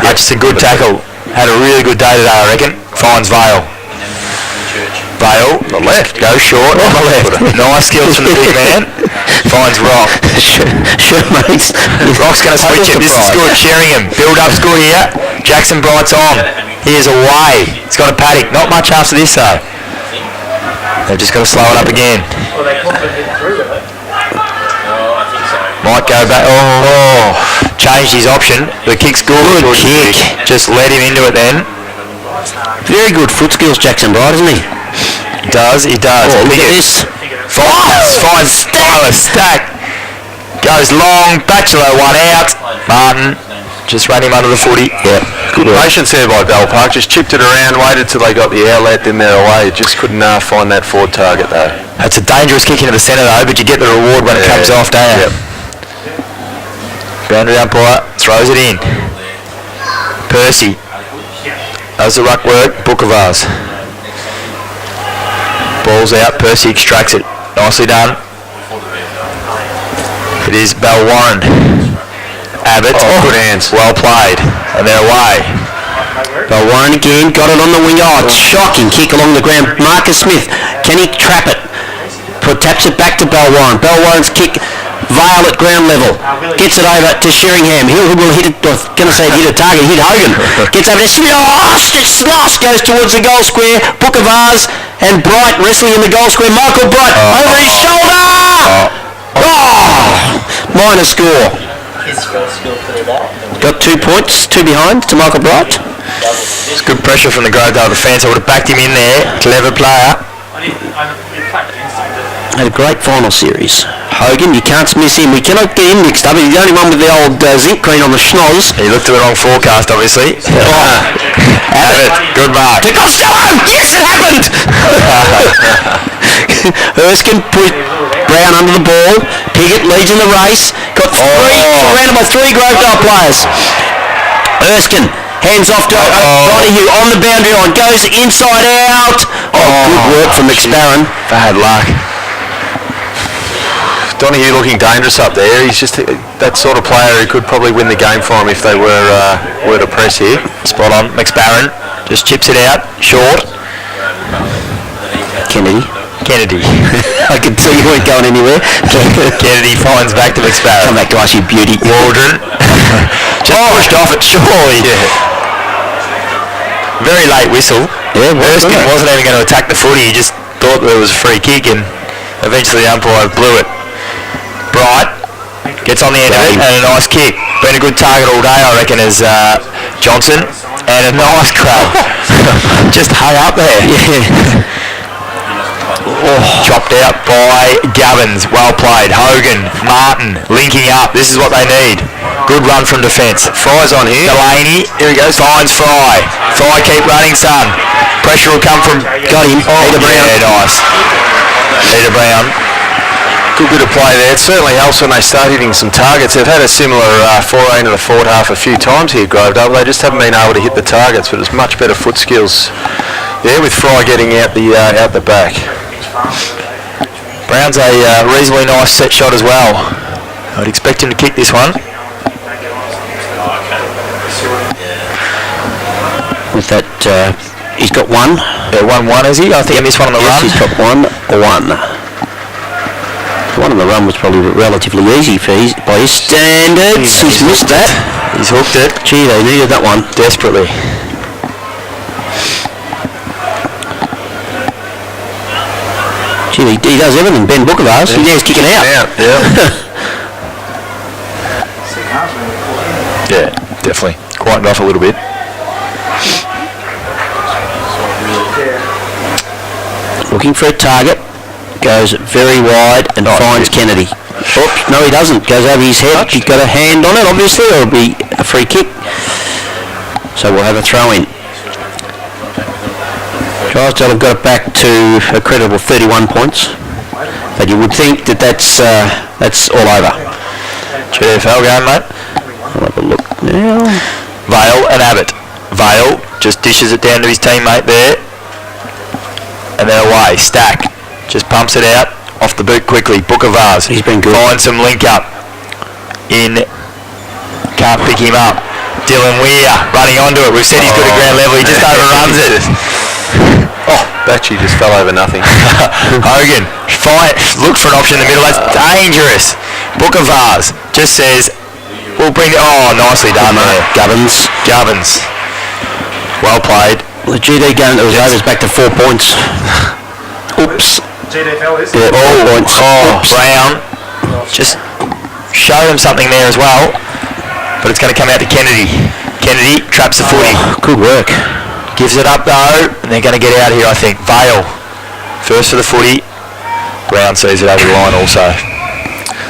Hutchison, good tackle. Had a really good day today, I reckon. Finds Vale. Vale, On the left. goes short on the left. Nice skills from the big man. Finds Rock. Sure, mate. Rock's going to switch it. This is good. Sheringham. Build up's good here. Jackson Bright's on. He is away. He's got a paddock. Not much after this though. They've just got to slow it up again. Well, they confident through with it. Might go back. Oh, changed his option. The kick's good. Good kick. Just led him into it then. Very good foot skills, Jackson Bright, isn't he? He does. Oh, look at Pickett this. finds Stack. Goes long. Batchelor one out. Martin just ran him under the footy. Yeah. Good patience there by Bell Park. Just chipped it around, waited till they got the outlet, then they're away. Just couldn't find that forward target though. That's a dangerous kick into the centre though, but you get the reward when it comes off, don't you? Yep. Boundary umpire throws it in. Percy. Does the ruck work? Bookavars. Ball's out. Percy extracts it. Nicely done. It is Bell Warren. Abbott. Good hands. Well played. And they're away. Bell Warren again, got it on the wing. Oh, it's shocking kick along the ground. Marcus Smith, can he trap it? Taps it back to Bell Warren. Bell Warren's kick, Vale at ground level. Gets it over to Sheringham. He will hit it, I was going to say hit a target, hit Hogan. Gets over to Smith. Oh, slosh goes towards the goal square. Bookavars and Bright wrestling in the goal square. Michael Bright over his shoulder. Minor score. His first score for the day. Got 2 points, 2 behind to Michael Bright. It's good pressure from the Grovedale defence. I would have backed him in there. Clever player. We clapped against him, Had a great final series. Hogan, you can't miss him. We cannot get him mixed up. He's the only one with the old zinc green on the schnoz. He looked at the wrong forecast, obviously. Abbott, good mark. To Costello! Yes, it happened! Erskine put Brown under the ball. Piggott leads in the race. Got surrounded by 3 Grovedale players. Erskine Hands off to Donahue on the boundary line. Goes inside out. Good work from McSparran. Bad luck. Donahue looking dangerous up there. He's just that sort of player who could probably win the game for him if they were to press here. Spot on. McSparran just chips it out. Short. Kennedy. I could see you weren't going anywhere. Kennedy finds back to McSparran. Come back to us, you beauty. Waldron. Just pushed off it, surely. Very late whistle. Yeah, Erskine wasn't even going to attack the footy. He just thought there was a free kick, and eventually the umpire blew it. Bright gets on the end of it, and a nice kick. Been a good target all day, I reckon, as Johnson. And a nice crowd. Just hung up there. Yeah. Chopped out by Govins. Well played. Hogan, Martin, linking up. This is what they need. Good run from defence. Fry's on here. Delaney, here he goes. Finds Fry. Fry, keep running, son. Pressure will come from... Got him. Peter Brown. Yeah, nice. Peter Brown. Good bit of play there. It certainly helps when they start hitting some targets. They've had a similar foray into the forward half a few times here, Grovedale. They just haven't been able to hit the targets, but it's much better foot skills. Yeah, with Fry getting out the back. Brown's a reasonably nice set shot as well. I'd expect him to kick this one. With that, he's got one. Yeah, 1-1, is he? I think he missed one on the run. He's got one. The one on the run was probably relatively easy by his standards. He's missed that. He's hooked it. Gee, they needed that one Desperately. Gee, he does everything. Ben Bookavars, he's kicking out. Yeah, definitely. Quietened off a little bit. Looking for a target. Goes very wide and finds Kennedy. Oops, no he doesn't. Goes over his head. He's got a hand on it, obviously, or it'll be a free kick. So we'll have a throw in. Drysdale have got it back to a credible 31 points. But you would think that that's all over. GFL game, mate. I'll have a look now. Vale and Abbott. Vale just dishes it down to his teammate there. And then away. Stack just pumps it out off the boot quickly. Bookavars. He's been good. Finds some link up. Can't pick him up. Dylan Weir running onto it. We've said he's good at ground level. He just overruns it. Batchy just fell over nothing. Hogan looked for an option in the middle. That's dangerous. Bookavars just says, we'll bring it. Oh, nicely done there. Govins. Well played. The GD game that was over is back to 4 points. Oops. GDFL is. Yeah, 4 points. Oops. Brown just showed him something there as well, but it's going to come out to Kennedy. Kennedy traps the footy. Good work. Gives it up though, and they're going to get out here, I think. Vale first for the footy. Brown sees it over the line also.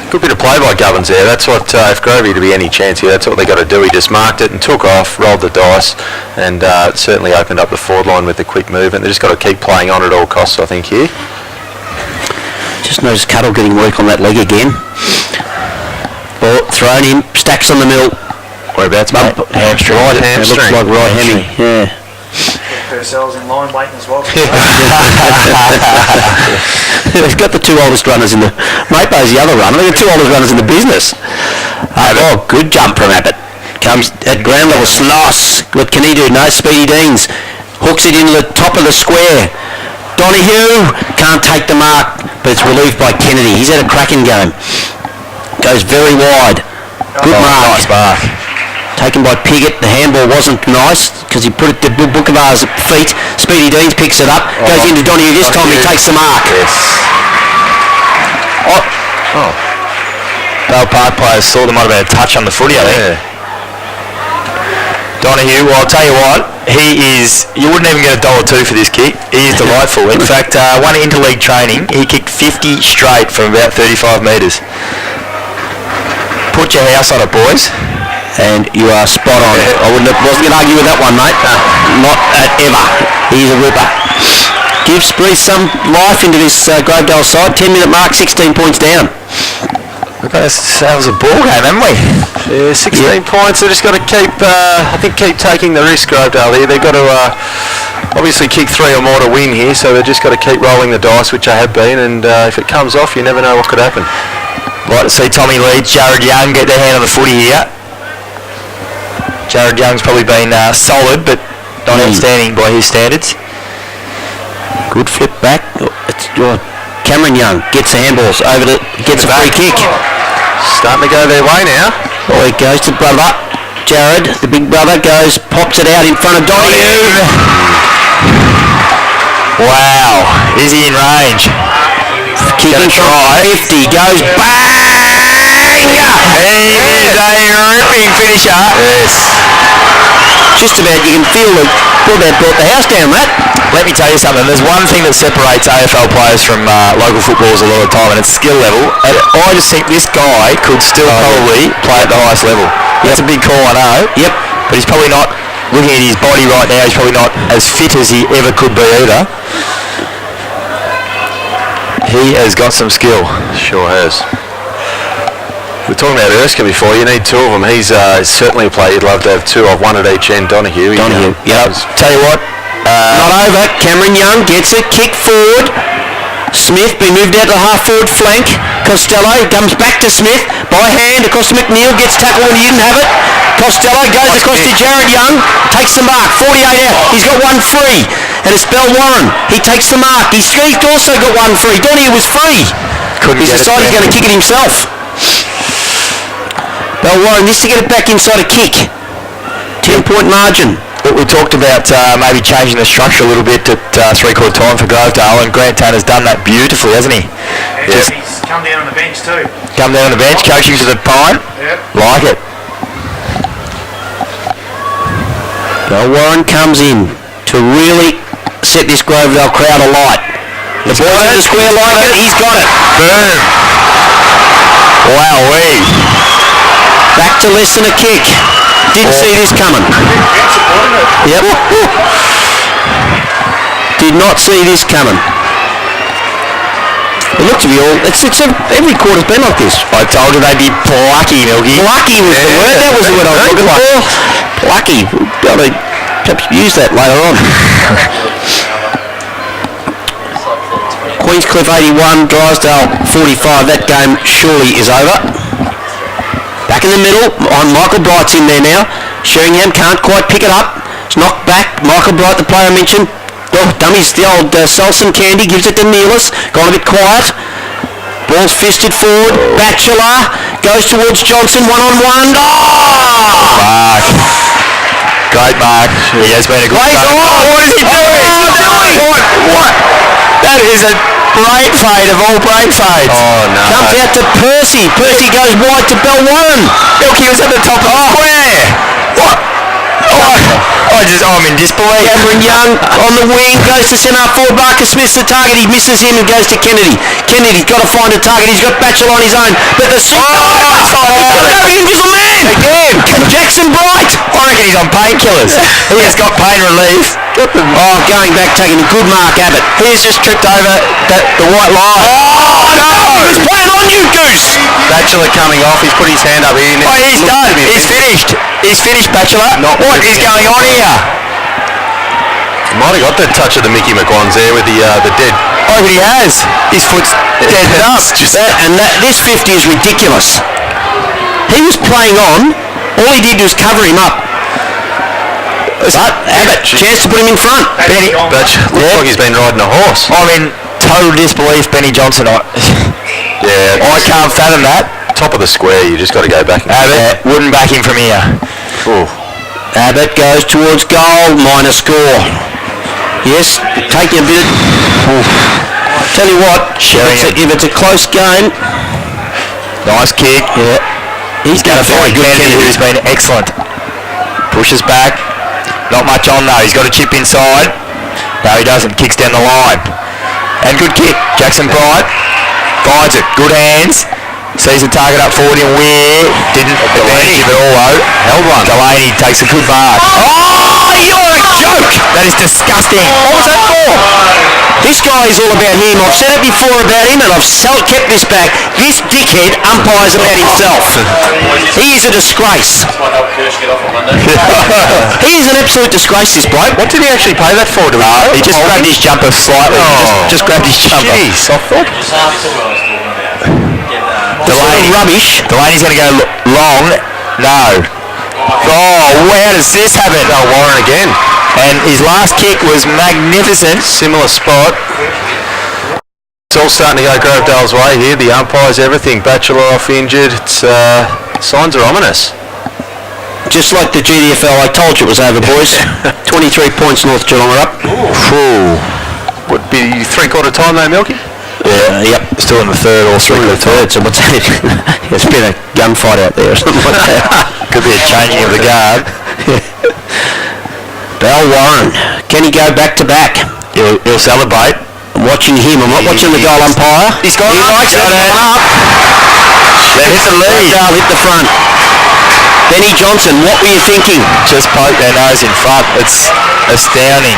Good bit of play by Govins there. That's what, if Grovey to be any chance here, that's what they got to do. He just marked it and took off, rolled the dice, and certainly opened up the forward line with the quick movement. They just got to keep playing on at all costs, I think, here. Just noticed Cuttle getting weak on that leg again. Ball thrown in, Stacks on the middle. Whereabouts, mate? Hamstring. Right It looks hamstring. like right hammy. Yeah. Purcell's in line waiting as well. He's got the two oldest runners in the... Mapo's the other runner. They're the two oldest runners in the business. Good jump from Abbott. Comes at ground level. Sloss. What can he do? No, Speedy Deans. Hooks it into the top of the square. Donahue can't take the mark, but it's relieved by Kennedy. He's had a cracking game. Goes very wide. Good mark. Nice mark. Taken by Piggott. The handball wasn't nice because he put it to Bookavars' feet. Speedy Deans picks it up. Goes into Donahue. This time he takes the mark. Yes. Bell Park players thought there might have been a touch on the footy, I think. Yeah. Donahue, well, I'll tell you what, you wouldn't even get $1.02 for this kick. He is delightful. In fact, one interleague training, he kicked 50 straight from about 35 metres. Put your house on it, boys. And you are spot on. I wasn't going to argue with that one, mate. Not ever. He's a ripper. Breathe some life into this Grovedale side. 10-minute mark, 16 points down. That was a ball game, haven't we? Yeah, 16 points. They just got to keep, keep taking the risk, Grovedale here. They've got to obviously kick 3 or more to win here, so they've just got to keep rolling the dice, which they have been, and if it comes off, you never know what could happen. Like to see Tommy Lee, Jared Young get their hand on the footy here. Jared Young's probably been solid, but not outstanding by his standards. Good flip back. It's Cameron Young gets the handballs over gets a free kick. Starting to go their way now. Oh, it goes to brother. Jared, the big brother, pops it out in front of Donahue. Wow, is he in range? Kicking try. 50 goes bang! He is a ripping finisher. Yes. Just about, you can feel the brought the house down, Matt. Let me tell you something. There's one thing that separates AFL players from local footballers a lot of the time, and it's skill level. And I just think this guy could still probably play at the highest level. That's a big call, I know. Yep. But he's probably not, looking at his body right now, he's probably not as fit as he ever could be either. He has got some skill. Sure has. We were talking about Erskine before. You need 2 of them. He's certainly a player you'd love to have 2 of, 1 at each end. Donahue. Yep. Tell you what. Not over. Cameron Young gets it. Kick forward. Smith been moved out to the half-forward flank. Costello comes back to Smith. By hand across to McNeil. Gets tackled when he didn't have it. Costello goes across to Jared Young. Takes the mark. 48 out. He's got 1 free. And it's Bell Warren. He takes the mark. He's also got 1 free. Donahue was free. He's decided he's going to kick it himself. Bell Warren needs to get it back inside a kick. 10-point margin. We talked about maybe changing the structure a little bit at three-quarter time for Grovedale, and Grant Tanner's done that beautifully, hasn't he? Yeah, he's come down on the bench too. Come down on the bench, coaching to the pine. Yep. Like it. Bell Warren comes in to really set this Grovedale crowd alight. The boys in the square like it. He's got it. Boom. Wowee. Back to less than a kick. Didn't see this coming. Yep. Did not see this coming. It looked to be all. Every quarter's been like this. I told you they'd be plucky, Milky. Plucky was the word. That was the word I was looking for. Plucky. We've got to perhaps use that later on. Queenscliff 81, Drysdale 45. That game surely is over. Back in the middle, Michael Bright's in there now. Sheringham can't quite pick it up. It's knocked back. Michael Bright, the player I mentioned. Oh, dummies, the old Selson Candy, gives it to Neelis. Gone a bit quiet. Ball's fisted forward. Batchelor goes towards Johnson, one-on-one. Oh! Mark. Great mark. He has been a good player. Oh, what is he doing? What? That is a brain fade of all brain fades. Oh, no. Comes out to Percy. Percy goes wide to Bell Warren. Milky was at the top of the square. What? I'm in disbelief. Cameron Young on the wing, goes to centre forward. Marcus Smith's the target. He misses him and goes to Kennedy. Kennedy's got to find a target. He's got Batchel on his own. But the he's got the invisible man again. Jackson Bright. I reckon he's on painkillers. He has got pain relief. Going back, taking a good mark, Abbott. He's just tripped over the white line. Oh, no! He was playing on you, Goose. Batchelor coming off. He's put his hand up here. Oh, he's done. He's finished. He's finished, Batchelor. What is going on here? He might have got that touch of the Mickey McWans there with the dead. Oh, he has. His foot's dead up. This 50 is ridiculous. He was playing on. All he did was cover him up. But Abbott, chance to put him in front. Benny. Looks like he's been riding a horse. I'm in total disbelief, Benny Johnson. I can't fathom that. Top of the square, you just got to go back. Abbott wouldn't back him from here. Ooh. Abbott goes towards goal, minor score. Yes, taking a bit of... Tell you what, if it's a close game... Nice kick. Yeah. He's going to find good Kennedy, who's been excellent. Pushes back. Not much on though. He's got a chip inside. No, he doesn't. Kicks down the line. And good kick. Jackson Bright finds it. Good hands. Sees the target up forward and Weir. Didn't advantage of it all though. Held one. Delaney takes a good mark. Oh, you're a joke! That is disgusting. What was that for? He This guy is all about him. I've said it before about him, and I've kept this back. This dickhead umpires about himself. He is a disgrace. He is an absolute disgrace, this bloke. What did he actually pay that for? He just grabbed his jumper slightly. Just grabbed his jumper. Jeez, I thought... Rubbish. Delaney's going to go long. No. Oh, how does this happen? Oh, Warren again. And his last kick was magnificent. Similar spot. It's all starting to go Grovedale's way here. The umpires, everything. Batchelor off injured. It's, signs are ominous. Just like the GDFL, I told you it was over, boys. 23 points North Geelong are up. Would be three-quarter time though, Milky? Yep. Still in the third or Still in the third, so what's that? There's been a gunfight out there or something like that. Could be a changing of the guard. Bell Warren, can he go back to back? He'll celebrate. I'm watching him, I'm not watching the goal umpire. He's got He likes it. They hit the lead. Grovedale hit the front. Benny Johnson, what were you thinking? Just poke their nose in front. It's astounding.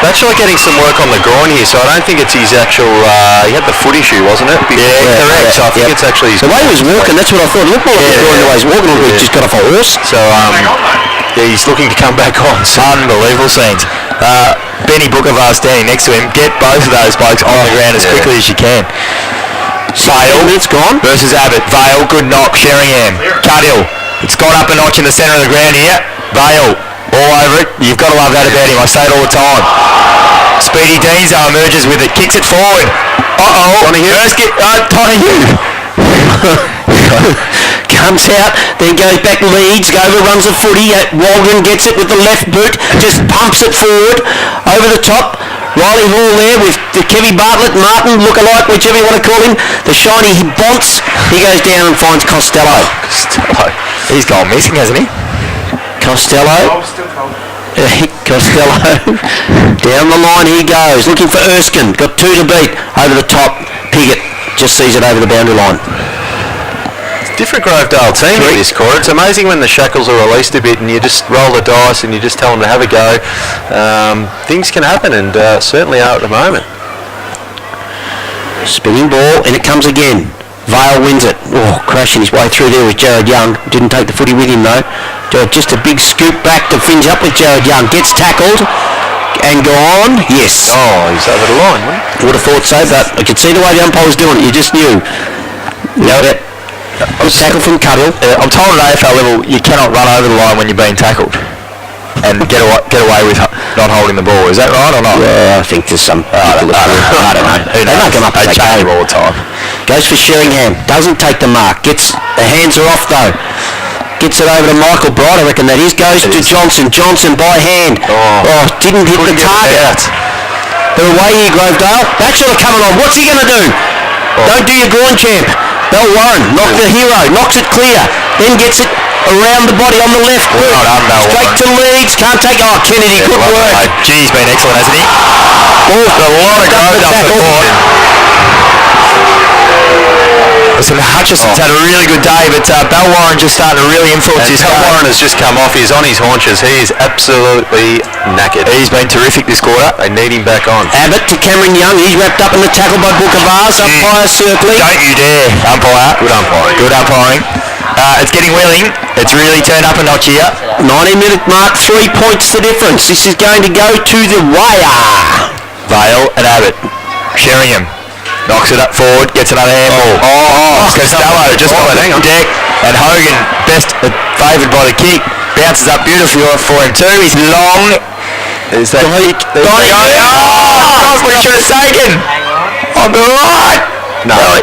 Batchelor getting some work on the groin here, so I don't think it's his actual... he had the foot issue, wasn't it? Correct. So I think it's actually his... The way he was walking, that's what I thought. Look more like the way he's walking, or he just got off a horse. So, he's looking to come back on. Unbelievable scenes. Benny Bookervar standing next to him. Get both of those blokes on the ground as quickly as you can. Vale It's gone. versus Abbott. Vale, good knock. Sheringham. Cuddill. It's gone up a notch in the centre of the ground here. Vale. All over it. You've got to love that about him. I say it all the time. Speedy Deanzo emerges with it. Kicks it forward. Donahue. First kick. Donahue. Comes out, then goes back, leads, runs the footy. Waldron gets it with the left boot, just pumps it forward, over the top. Riley Hall there with the Kevy Bartlett, Martin, look-alike, whichever you want to call him. The shiny bonce. He goes down and finds Costello. He's gone missing, hasn't he? Costello. Costello. Down the line he goes, looking for Erskine. Got two to beat. Over the top, Piggott just sees it over the boundary line. Different Grovedale team in this quarter. It's amazing when the shackles are released a bit and you just roll the dice and you just tell them to have a go. Things can happen, and certainly are at the moment. Spinning ball, and it comes again. Vale wins it. Oh, crashing his way through there with Jared Young. Didn't take the footy with him though. Just a big scoop back to fringe up with Jared Young. Gets tackled and gone. Yes. Oh, he's over the line, wouldn't he? Would have thought so, but I could see the way the umpire was doing it. You just knew. Good tackle from Cuddill. I'm told at AFL level you cannot run over the line when you're being tackled and get away with not holding the ball. Is that right or not? Yeah, I think there's some... I don't know. They don't come up they as they change go. all the time. Goes for Sheringham. Doesn't take the mark. Gets... The hands are off though. Gets it over to Michael Bright, I reckon that is. Goes to Johnson. Johnson by hand. Didn't hit the target. They're away here, Grovedale. Batchelor coming on. What's he going to do? Don't do your groin, champ. Bell Warren, the hero, knocks it clear. Then gets it around the body on the left. Well done, Bell Straight to Leeds. Can't take... Oh, Kennedy, good work. He's been excellent, hasn't he? Oh, A lot of Grovedale support. Listen, Hutchison's had a really good day, but Bell Warren just starting to really influence his Bell game. Warren has just come off. He's on his haunches. He is absolutely knackered. He's been terrific this quarter. They need him back on. Abbott to Cameron Young. He's wrapped up in the tackle by Booker Vars. Umpire circling. Don't you dare, umpire. Good umpiring. Good umpiring. It's getting willing. It's really turned up a notch here. 90-minute mark, 3 points the difference. This is going to go to the wire. Vale and Abbott. Sheringham. Knocks it up forward, gets another handball. Costello just got it. Deck and Hogan, best favoured by the kick. Bounces up beautifully for him too. He's long. There's that kick. We should have taken. On the right. No.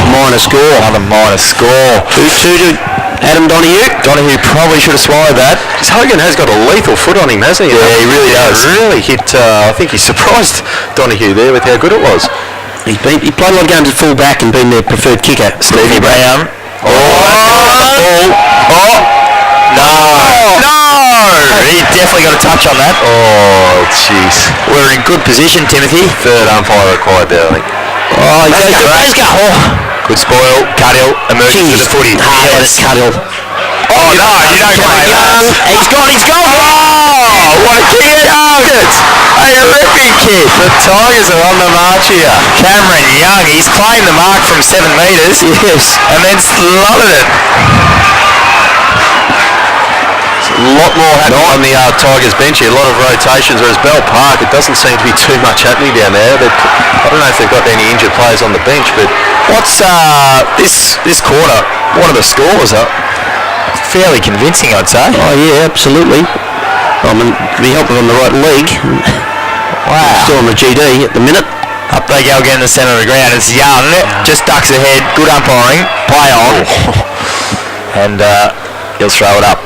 Minor score. Another minor score. 2-2 to Adam Donahue. Donahue probably should have swallowed that. Hogan has got a lethal foot on him, hasn't he? Yeah, he really does. Really hit, I think he surprised Donahue there with how good it was. He played a lot of games at full back and been their preferred kicker. Stevie Brown. No! He definitely got a touch on that. Oh, jeez. We're in good position, Timothy. Third umpire required there, I think. Oh, he goes to Brasco. Good spoil. Cuddill emerges with the footy. Hard on it, Cuddill. Oh, no, you don't play that. He's gone. Oh, what a kick. A horrific kick. The Tigers are on the march here. Cameron Young, he's claimed the mark from 7 metres. Yes. And then slotted it. A lot more happening on the Tigers bench here. A lot of rotations, whereas Bell Park, it doesn't seem to be too much happening down there. I don't know if they've got any injured players on the bench, but What's this quarter? What are the scores? Fairly convincing, I'd say. Oh, yeah, absolutely. I mean, be helping on the right leg. Wow. Still on the GD at the minute. Up they go again in the centre of the ground. It's Young, just ducks ahead. Good umpiring. Play on. And he'll throw it up.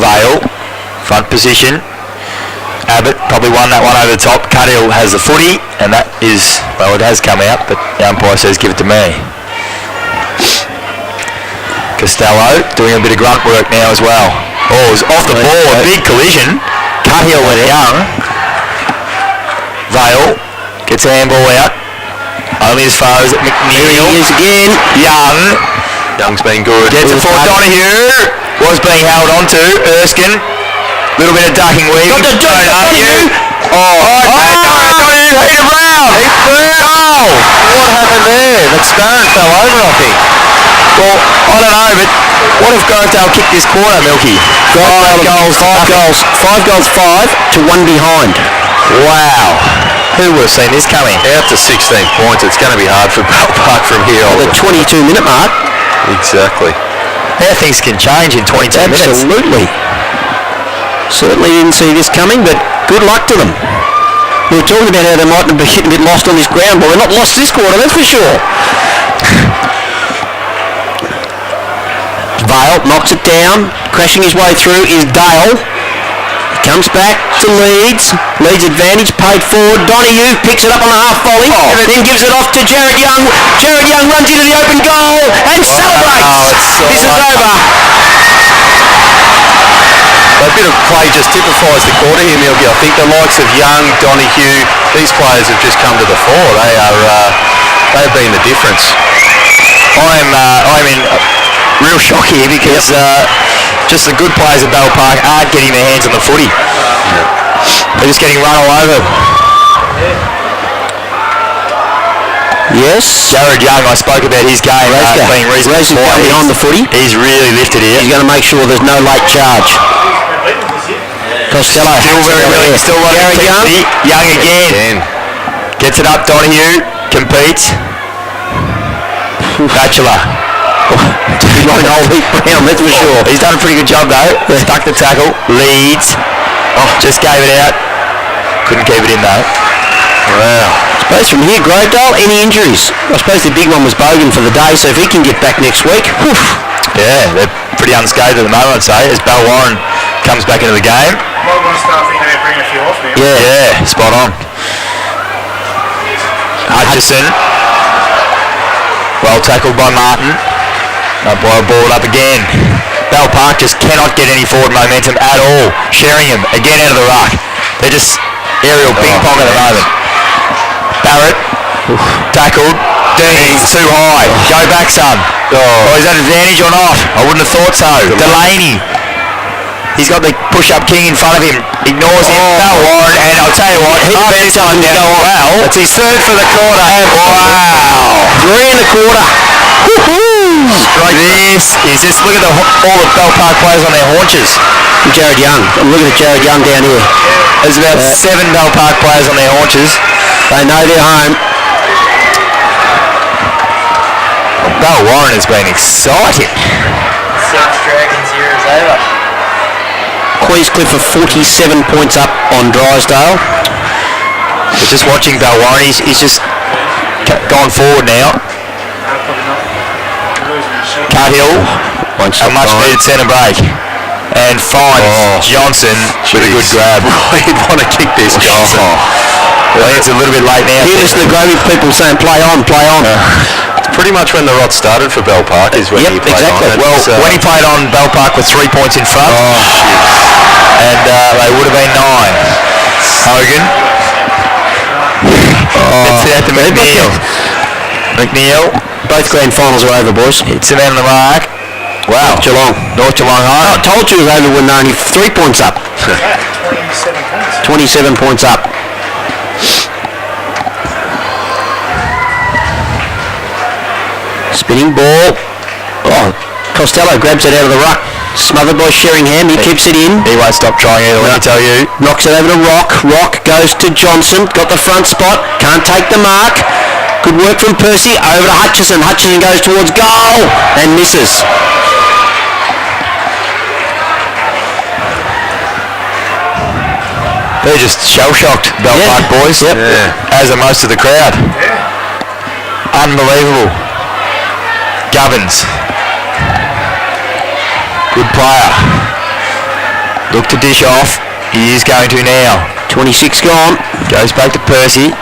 Vale, front position. Abbott probably won that one over the top. Cuddill has the footy, and that is, well, it has come out, but the umpire says give it to me. Costello doing a bit of grunt work now as well. Oh, it was off the ball, a big collision. Cuddill went Young. Vale gets a handball out. Only as far as McNeil. He is again. Young. Young's been good. Gets it for Donahue. Was being held on to. Erskine. Little bit of ducking weave. Donahue. Donahue hit him round. Oh! What happened there? That Sparrow fell over, I think. Well, I don't know, but what if Grovedale kicked this quarter, Milky? Five goals, 5 to 1 behind. Wow. Who would have seen this coming? Out to 16 points. It's going to be hard for Bell Park from here. The 22-minute mark. Exactly. How things can change in 22 minutes. Absolutely. Certainly didn't see this coming, but good luck to them. We were talking about how they might be getting a bit lost on this ground, but we're not lost this quarter, that's for sure. Vale knocks it down. Crashing his way through is Dale. Comes back to Leeds. Leeds advantage, paid forward. Donahue picks it up on the half volley, then gives it off to Jared Young. Jared Young runs into the open goal and celebrates. This is over. A bit of play just typifies the quarter here, Milky. I think the likes of Young, Donahue, these players have just come to the fore. They've been the difference. I'm in real shock here because just the good players at Bell Park aren't getting their hands on the footy. They're just getting run all over. Yes. Jared Young, I spoke about his game being reasonably quiet. On the footy. He's really lifted here. He's going to make sure there's no late charge. Costello. Still very willing, still running. Young again. Gets it up, Donahue. Competes. Bachelor. He's like an old heat brown, that's for sure. He's done a pretty good job though. Stuck the tackle. Leeds. Just gave it out. Couldn't keep it in though. Wow. I suppose from here, Grovedale, any injuries? I suppose the big one was Bogan for the day, so if he can get back next week, whew. Yeah, they're pretty unscathed at the moment, I'd say, as Bell Warren comes back into the game. Might want to start thinking about bringing a few off now. Yeah, spot on. Hutchison. Well tackled by Martin. Umpire ball up again. Bell Park just cannot get any forward momentum at all. Sheringham again out of the ruck. They're just aerial ping pong at the moment. Barrett tackled. Dean's too high. Go back, son. Oh, is that advantage or not? I wouldn't have thought so. Delaney. He's got the push-up king in front of him. Ignores him. Bell Warren, and I'll tell you what, he beats him down well. It's his third for the quarter. Wow. 3 1/4. This is just, look at all the Bell Park players on their haunches. Jared Young. I'm looking at Jared Young down here. There's about 7 Bell Park players on their haunches. They know they're home. Bell Warren has been exciting. South Dragons here is over. Queenscliff are 47 points up on Drysdale. But just watching Bell Warren, he's just gone forward now. Cuthill, a much needed centre break. And finds Johnson with a good grab. He'd want to kick this, Johnson. Well, it's a little bit late now. Here listen to Grovey people saying play on, play on. It's pretty much when the rot started for Bell Park is when he played exactly. on. Well, when he played on, Bell Park were 3 points in front. And they would have been 9. Hogan. It's out to McNeil. McNeil. Both grand finals are over, boys. Hits him out on the mark. Wow. North Geelong home. I told you they were only 3 points up. 27 points up. Spinning ball. Oh, Costello grabs it out of the ruck. Smothered by Sheringham. He keeps it in. He won't stop trying either, let me tell you. Knocks it over to Rock. Rock goes to Johnson. Got the front spot. Can't take the mark. Good work from Percy. Over to Hutchison. Hutchison goes towards goal and misses. They're just shell-shocked, Bell Park boys. Yep. Yeah. As are most of the crowd. Unbelievable. Gubbins. Good player. Look to dish off. He is going to now. 26 gone. Goes back to Percy.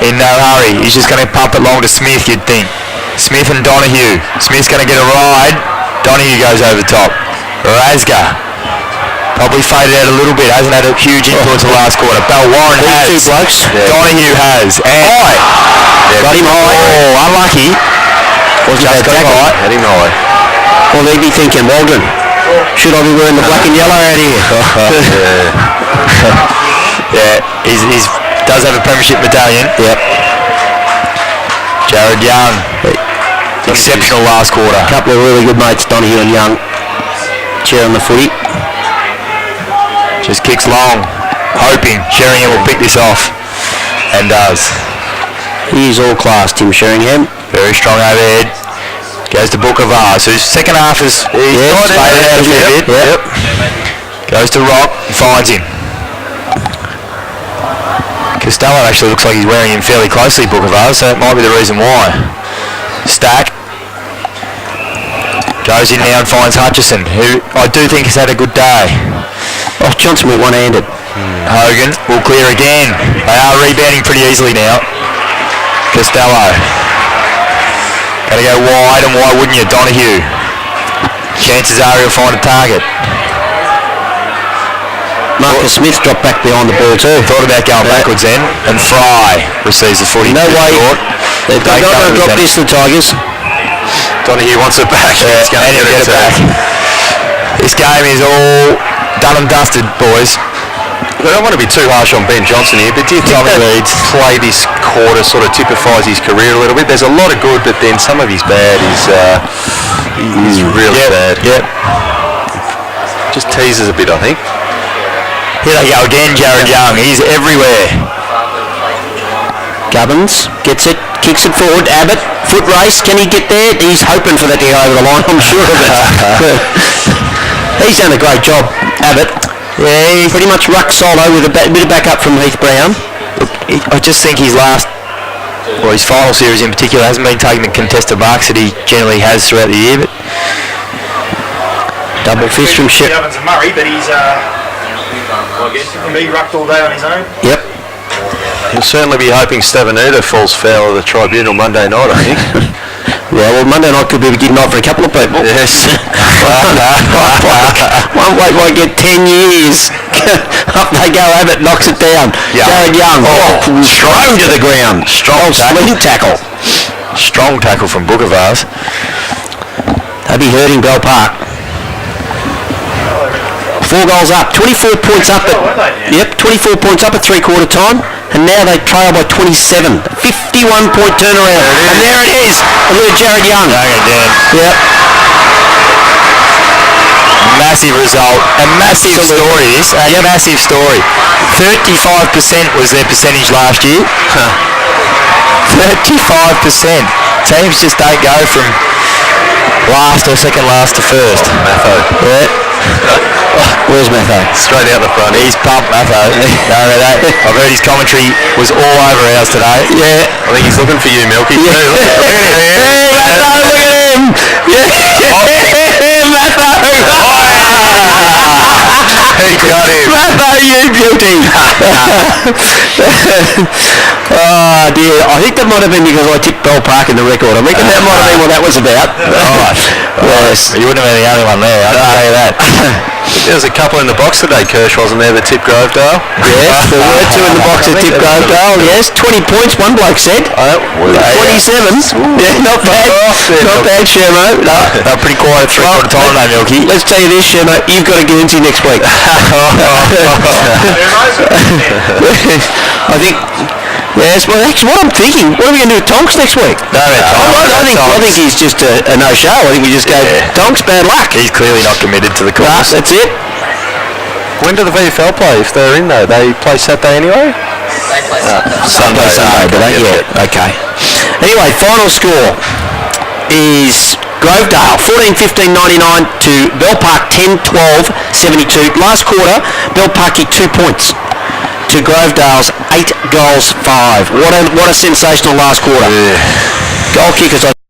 In no hurry. He's just going to pump it long to Smith, you'd think. Smith and Donahue. Smith's going to get a ride. Donahue goes over the top. Rasga. Probably faded out a little bit. Hasn't had a huge influence in the last quarter. Bell Warren has. Two blokes. Yeah. Donahue has. And Got him high. Oh, unlucky. Wasn't Just bad got him tackle. high. Had him high. Well, they'd be thinking, Waldron, should I be wearing the black and yellow out here? Yeah, he's does have a premiership medallion. Yep. Jared Young. Exceptional last quarter. Couple of really good mates, Donahue and Young. Chair on the footy. Just kicks long, hoping Sheringham will pick this off. And does. He's all class, Tim Sheringham. Very strong overhead. Goes to Booker Vaz, whose second half is faded out a fair bit. Yep. Goes to Rock, finds him. Costello actually looks like he's wearing him fairly closely, Booker Vaz, so that might be the reason why. Stack. Goes in now and finds Hutchison, who I do think has had a good day. Oh, Johnson went one-handed. Hogan will clear again. They are rebounding pretty easily now. Costello. Got to go wide, and why wouldn't you? Donahue. Chances are he'll find a target. Marcus Smith dropped back behind the ball too. Thought about going backwards then, and Fry receives the footy. No way. They're Don't not going to go drop then. this, the Tigers. Donahue wants it back. Yeah, He's going to and he'll get it back. This game is all done and dusted, boys. I don't want to be too harsh on Ben Johnson here, but do you think that play this quarter sort of typifies his career a little bit? There's a lot of good, but then some of his bad is really bad. Yep. Just teases a bit, I think. Here they go again, Jared Young. He's everywhere. Gubbins gets it, kicks it forward. Abbott, foot race. Can he get there? He's hoping for that to go over the line, I'm sure of it. He's done a great job, Abbott. Yeah, he pretty much ruck solo with a bit of backup from Heath Brown. Look, I just think his his final series in particular hasn't been taking the contested marks that he generally has throughout the year. But Double fist from Shep. Evans and Murray, but he's he rucked all day on his own. Yep. He'll certainly be hoping Stavenuta falls foul of the tribunal Monday night, I think. Yeah, well, Monday night could be a good night for a couple of people. Yes. One bloke might get 10 years. Up they go, Abbott knocks it down. Jared Young, thrown to the ground. Strong tackle. Strong tackle from Booker Vaz. They'll be hurting Bell Park. 4 goals up, 24 points up at 24 points up at three-quarter time, and now they trail by 27. 51-point turnaround, and there it is. And look at Jared Young. Yep. Massive result. A massive story, this. A massive story. 35% was their percentage last year. 35%. Teams just don't go from last or second last to first. Matho. Yeah. Where's Matho? Straight out the front. He's pumped, Matho. I've heard his commentary was all over ours today. Yeah. I think he's looking for you, Milky. Yeah. Look at him. Matho. He got him. Matho, you beauty. Oh dear, I think that might have been because I tipped Bell Park in the record. I reckon that might have been what that was about. Right. Yes. You wouldn't have been the only one there, I can tell you that. There was a couple in the box today, Kirsch, wasn't there, that tipped Grovedale? Yes, there were two in the box that tipped Grovedale, yes. 20 points, one bloke said. 27. Yeah, not bad. Not bad, Shermo. No. They're pretty quiet at 3/4 time now, Milky. Let's tell you this, Shermo, you've got to get into next week. I think... Yes, well, actually, what I'm thinking, what are we going to do with Tonks next week? No, I think he's just a no-show. I think we just go, Tonks, bad luck. He's clearly not committed to the Nah, course. that's it. When do the VFL play? If they're in though, they play Saturday anyway? They play Sunday, but ain't yet. Okay. Anyway, final score is Grovedale 14-15-99 to Bell Park 10-12-72. Last quarter, Bell Park 2 points to Grovedale's 8 goals 5. What a sensational last quarter. Goal kickers.